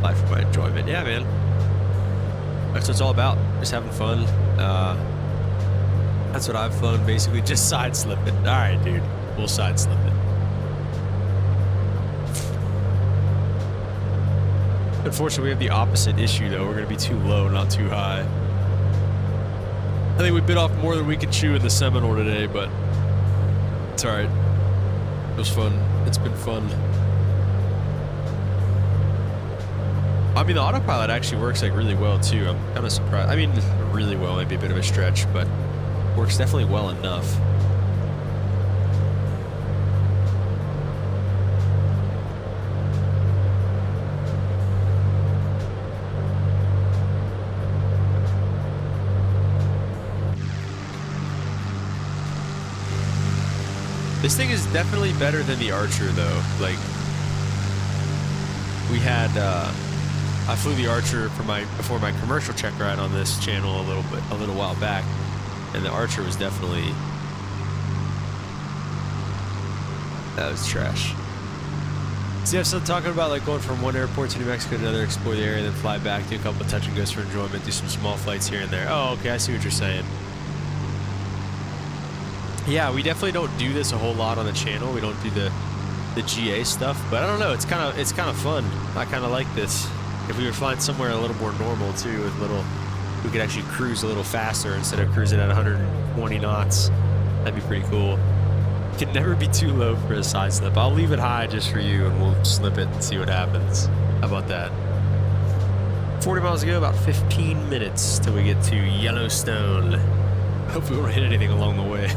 Fly for my enjoyment. Yeah, man. That's what it's all about. Just having fun. That's what I've flown, basically. Just side slip it. All right, dude. We'll side slip it. Unfortunately, we have the opposite issue, though. We're going to be too low, not too high. I think we bit off more than we could chew in the Seminole today, but it's all right. It was fun. It's been fun. I mean, the autopilot actually works like really well too. I'm kind of surprised. I mean, really well, maybe a bit of a stretch, but works definitely well enough. This thing is definitely better than the Archer, though. Like, we had, I flew the Archer for before my commercial check ride on this channel a little while back, and the Archer was definitely, that was trash. So yeah, so talking about like going from one airport to New Mexico to another, explore the area, then fly back, do a couple of touch and goes for enjoyment, do some small flights here and there. Oh, okay, I see what you're saying. Yeah, we definitely don't do this a whole lot on the channel. We don't do the GA stuff, but I don't know. It's kind of fun. I kind of like this. If we were flying somewhere a little more normal too, we could actually cruise a little faster instead of cruising at 120 knots. That'd be pretty cool. Can never be too low for a side slip. I'll leave it high just for you, and we'll slip it and see what happens. How about that? 40 miles to go, about 15 minutes till we get to Yellowstone. Hopefully we won't hit anything along the way.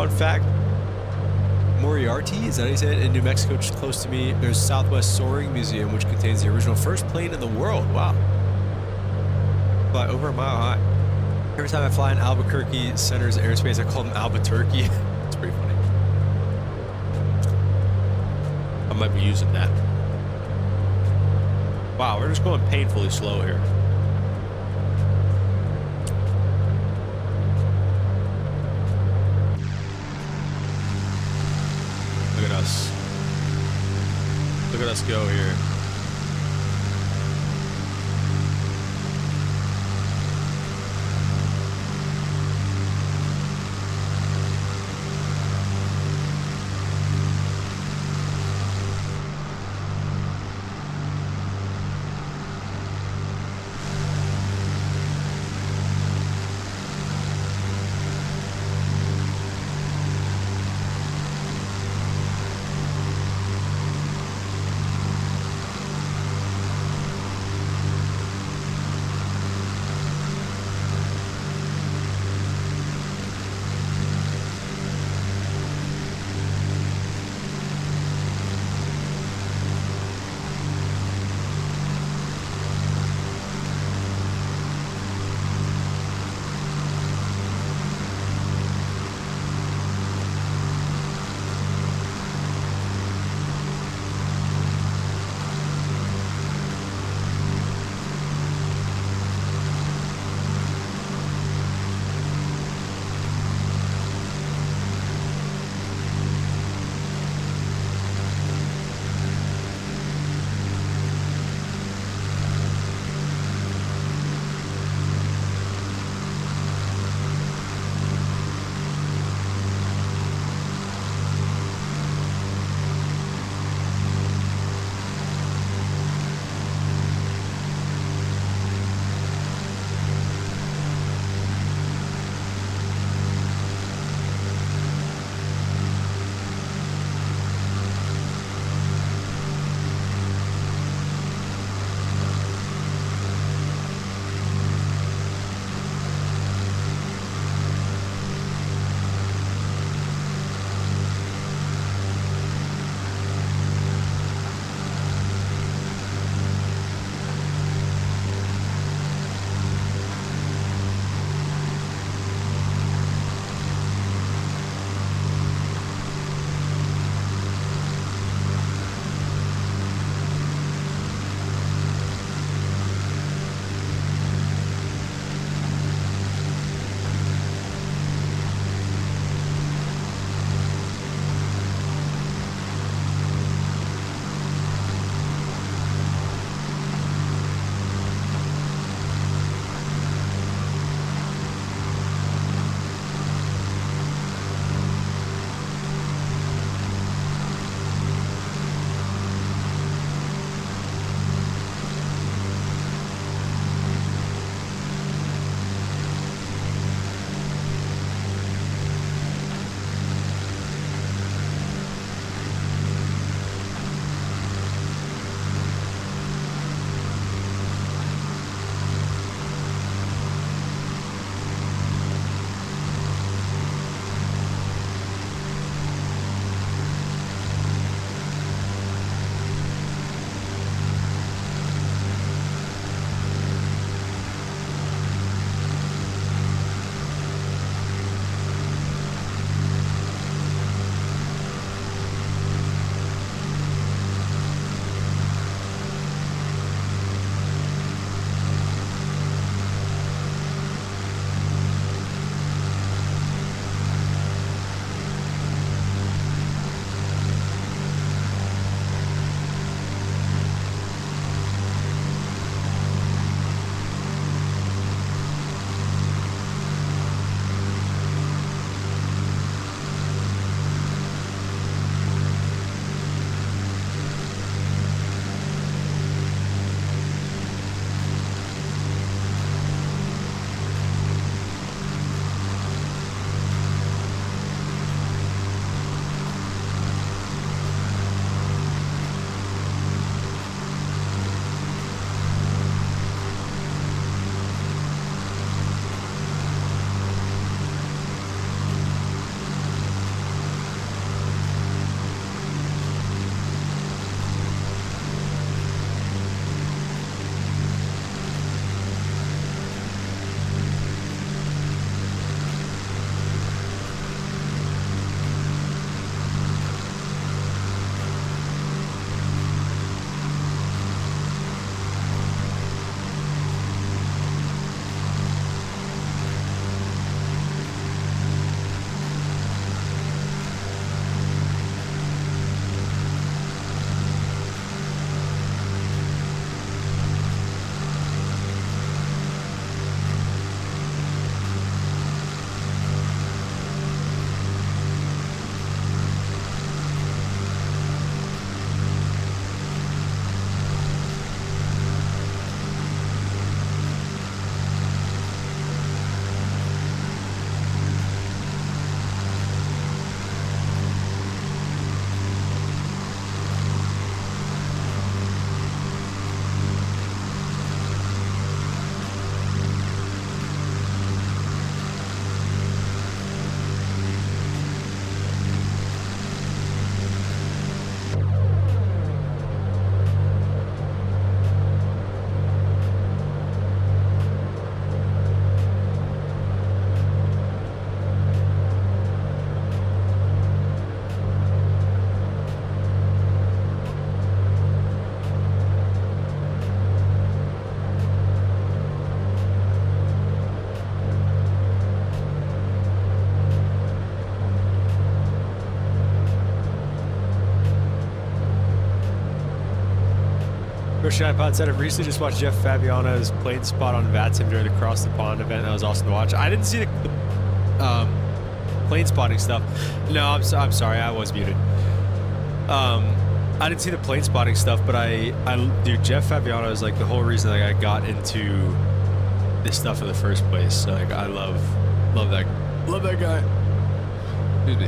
Fun fact, Moriarty, is that how you say it? In New Mexico, just close to me, there's Southwest Soaring Museum, which contains the original first plane in the world. Wow. Fly over a mile high. Every time I fly in Albuquerque Center's airspace, I call them Albuquerque. It's pretty funny. I might be using that. Wow, we're just going painfully slow here. Look at us. Look at us go here. Bushy iPod said, I've recently just watched Jeff Fabiano's plane spot on VATSIM during the Cross the Pond event. That was awesome to watch. I didn't see the plane spotting stuff. No, I'm sorry. I was muted. I didn't see the plane spotting stuff, but dude, Jeff Fabiano is like the whole reason like I got into this stuff in the first place. So, like, I love that guy. Excuse me.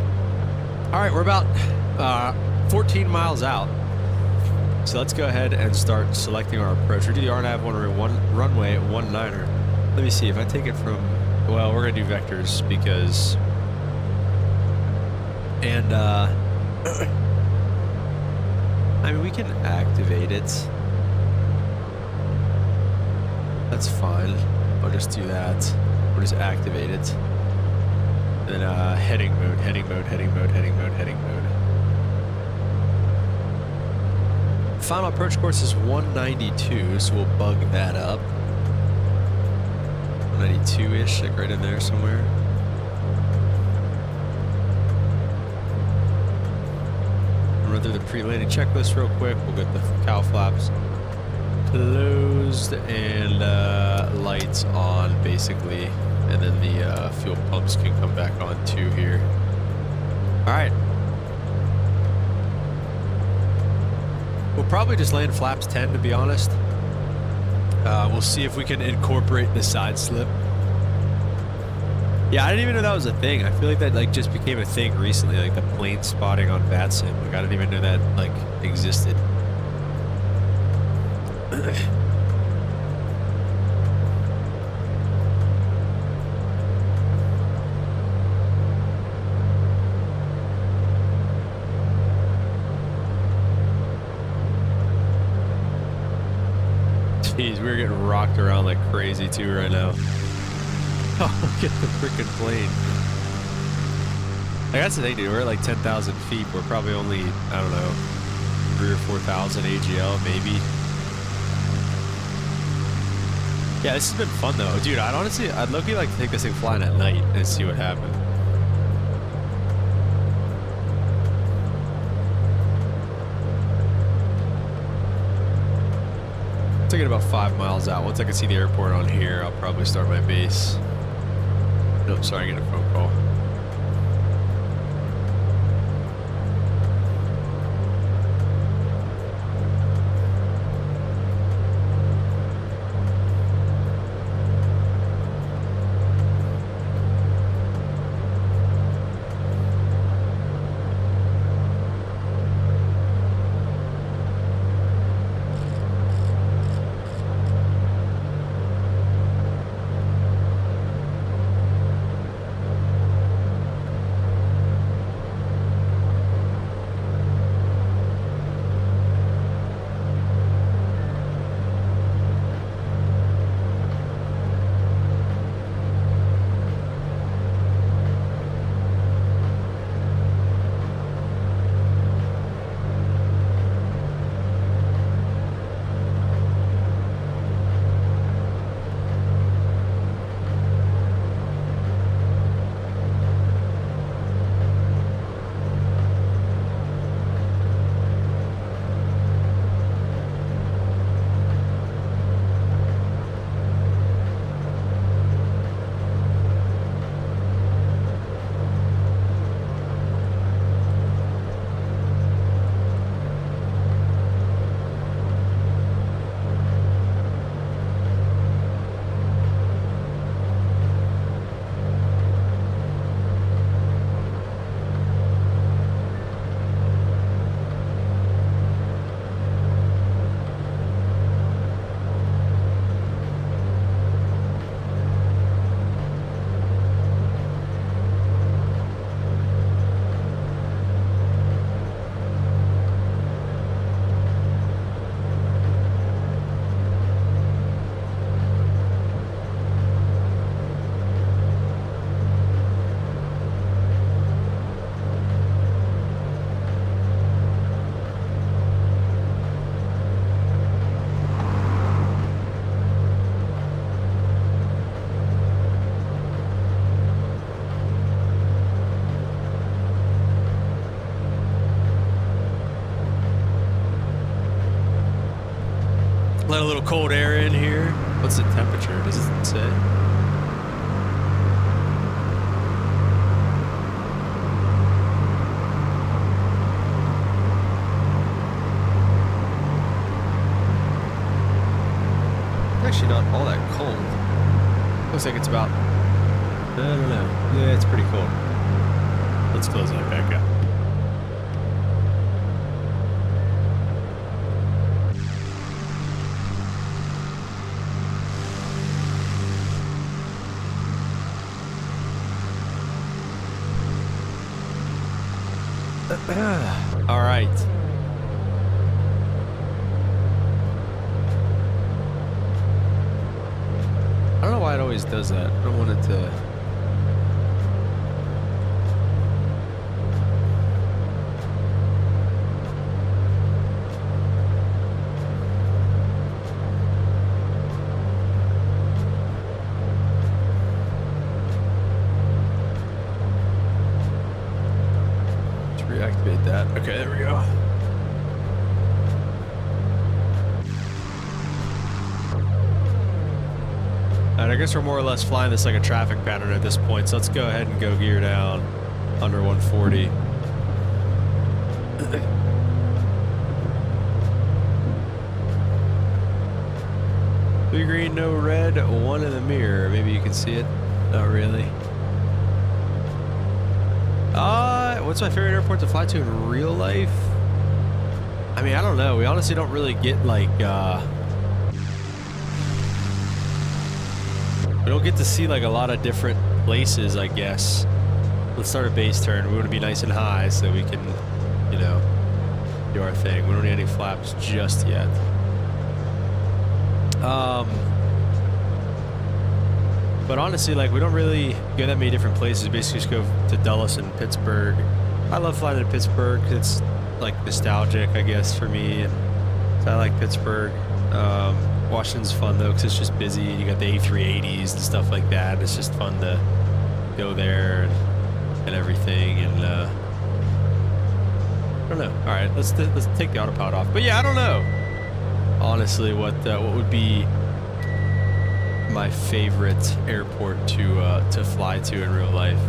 All right, we're about 14 miles out. So let's go ahead and start selecting our approach. We do the RNAV runway at 19er. Let me see if I take it from, well, we're gonna do vectors because, and I mean, we can activate it. That's fine. I'll just do that. We'll just activate it. And then heading mode, heading mode, heading mode, heading mode, heading mode. Final approach course is 192, so we'll bug that up. 192-ish, like right in there somewhere. Run through the pre-landing checklist real quick. We'll get the cowl flaps closed and lights on, basically. And then the fuel pumps can come back on too here. All right. We'll probably just land flaps 10, to be honest. We'll see if we can incorporate the side slip. Yeah, I didn't even know that was a thing. I feel like that like just became a thing recently, like the plane spotting on VATSIM. Like I didn't even know that like existed. Jeez, we're getting rocked around like crazy too right now. Oh, look at the freaking plane. Like, that's the thing, dude. We're at like 10,000 feet. We're probably only, I don't know, 3,000 or 4,000 AGL, maybe. Yeah, this has been fun though. Dude, I'd low-key like to take this thing flying at night and see what happens. I get about 5 miles out. Once I can see the airport on here, I'll probably start my base. No, sorry, I get a phone call. Let a little cold air in here. What's the temperature? Does it say? Actually not all that cold. Looks like it's about, I don't know. Yeah, it's pretty cold. Let's close that back up. All right. I don't know why it always does that. I don't want it to. Reactivate that. Okay, there we go. Alright, I guess we're more or less flying this like a traffic pattern at this point, so let's go ahead and go gear down under 140. Three green, no red, one in the mirror. Maybe you can see it. Not really. What's my favorite airport to fly to in real life? I mean, I don't know. We honestly don't really get like, we don't get to see like a lot of different places, I guess. Let's start a base turn. We want to be nice and high so we can, you know, do our thing. We don't need any flaps just yet. But honestly, like, we don't really go that many different places. Basically just go to Dulles and Pittsburgh. I love flying to Pittsburgh because it's like nostalgic, I guess, for me. And so I like Pittsburgh. Washington's fun though because it's just busy. You got the A380s and stuff like that. It's just fun to go there and everything. And I don't know. All right, let's take the autopilot off. But yeah, I don't know. Honestly, what would be my favorite airport to fly to in real life?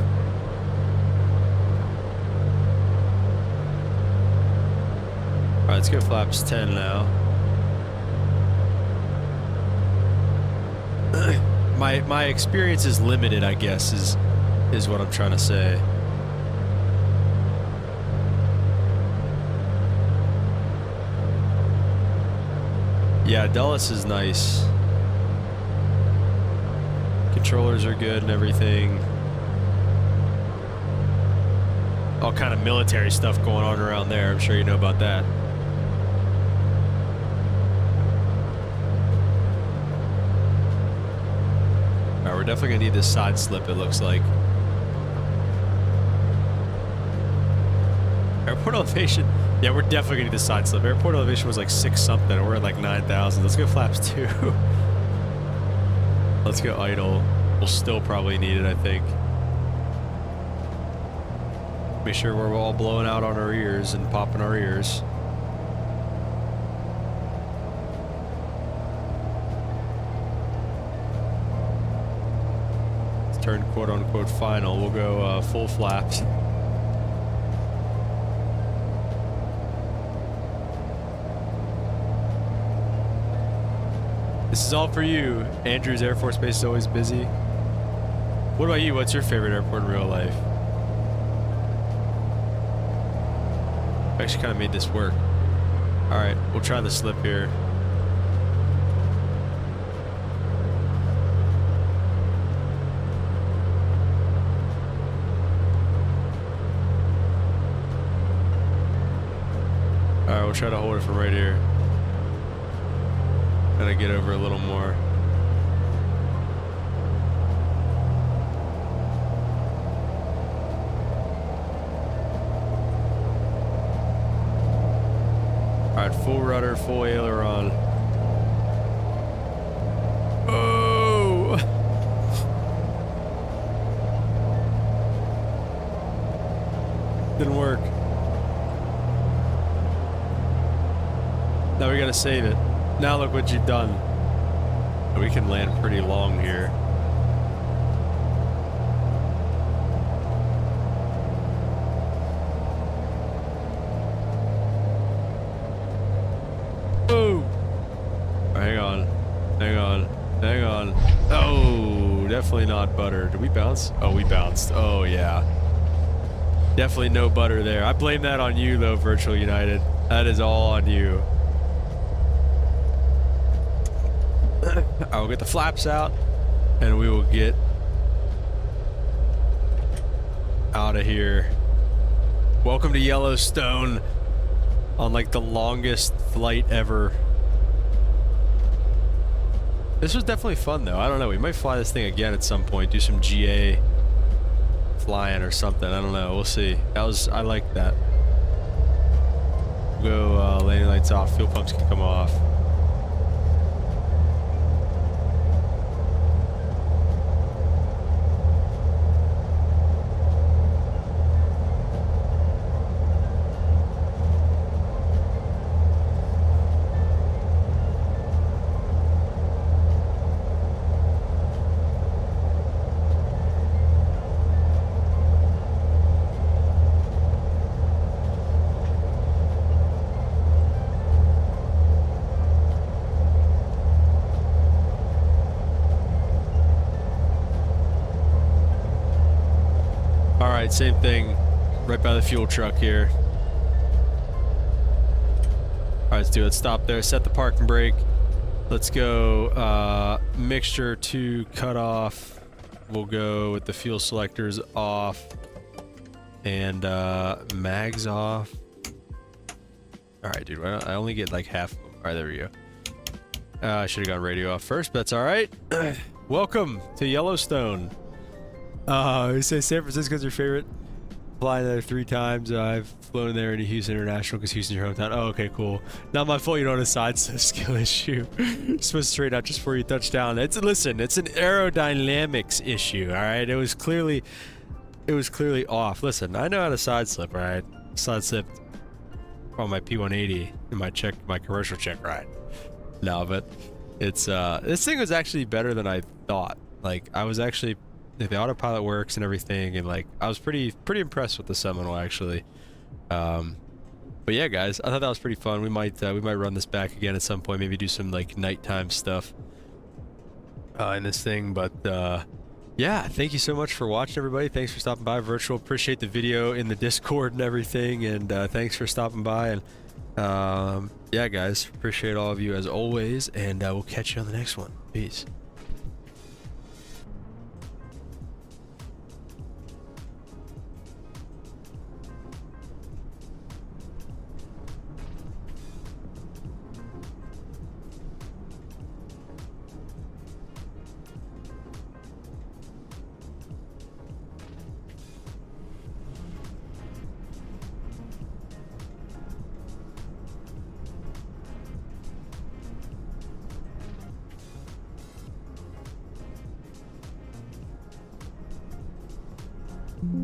All right, let's go flaps 10 now. My experience is limited, I guess, is what I'm trying to say. Yeah, Dulles is nice. Controllers are good and everything. All kind of military stuff going on around there. I'm sure you know about that. All right, we're definitely gonna need this side slip, it looks like. Airport elevation. Yeah, we're definitely gonna need this side slip. Airport elevation was like 6 something, and we're at like 9,000. Let's go flaps 2. Let's go idle. We'll still probably need it, I think. Make sure we're all blowing out on our ears and popping our ears. Let's turn quote unquote final. We'll go full flaps. This is all for you. Andrews Air Force Base is always busy. What about you? What's your favorite airport in real life? I actually kind of made this work. All right, we'll try the slip here. All right, we'll try to hold it from right here. Gotta get over a little more. Alright, full rudder, full aileron. Oh! Didn't work. Now we gotta save it. Now look what you've done. We can land pretty long here. Oh! Hang on. Hang on. Hang on. Oh, definitely not butter. Did we bounce? Oh, we bounced. Oh, yeah. Definitely no butter there. I blame that on you, though, Virtual United. That is all on you. I'll get the flaps out, and we will get out of here. Welcome to Yellowstone on like the longest flight ever. This was definitely fun, though. I don't know. We might fly this thing again at some point. Do some GA flying or something. I don't know. We'll see. I like that. Go landing lights off. Fuel pumps can come off. Alright, same thing. Right by the fuel truck here. Alright, let's do it. Stop there. Set the parking brake. Let's go mixture to cut off. We'll go with the fuel selectors off. And mags off. Alright, dude. I only get like half of them. Alright, there we go. I should have gone radio off first, but that's alright. Welcome to Yellowstone. You say San Francisco's your favorite? Flying there 3 times. I've flown there into Houston International because Houston's your hometown. Oh, okay, cool. Not my fault you don't have a side skill issue. You're supposed to straight out just before you touch down. Listen, it's an aerodynamics issue, alright? It was clearly off. Listen, I know how to side slip, alright? Side slipped on my P180 in my commercial check ride. No, but it's this thing was actually better than I thought. Like, I was actually, the autopilot works and everything, and like I was pretty impressed with the Seminole actually. But yeah, guys, I thought that was pretty fun. We might run this back again at some point. Maybe do some like nighttime stuff in this thing. But yeah, thank you so much for watching, everybody. Thanks for stopping by, Virtual. Appreciate the video in the Discord and everything, and thanks for stopping by. And yeah, guys, appreciate all of you as always, and we'll catch you on the next one. Peace.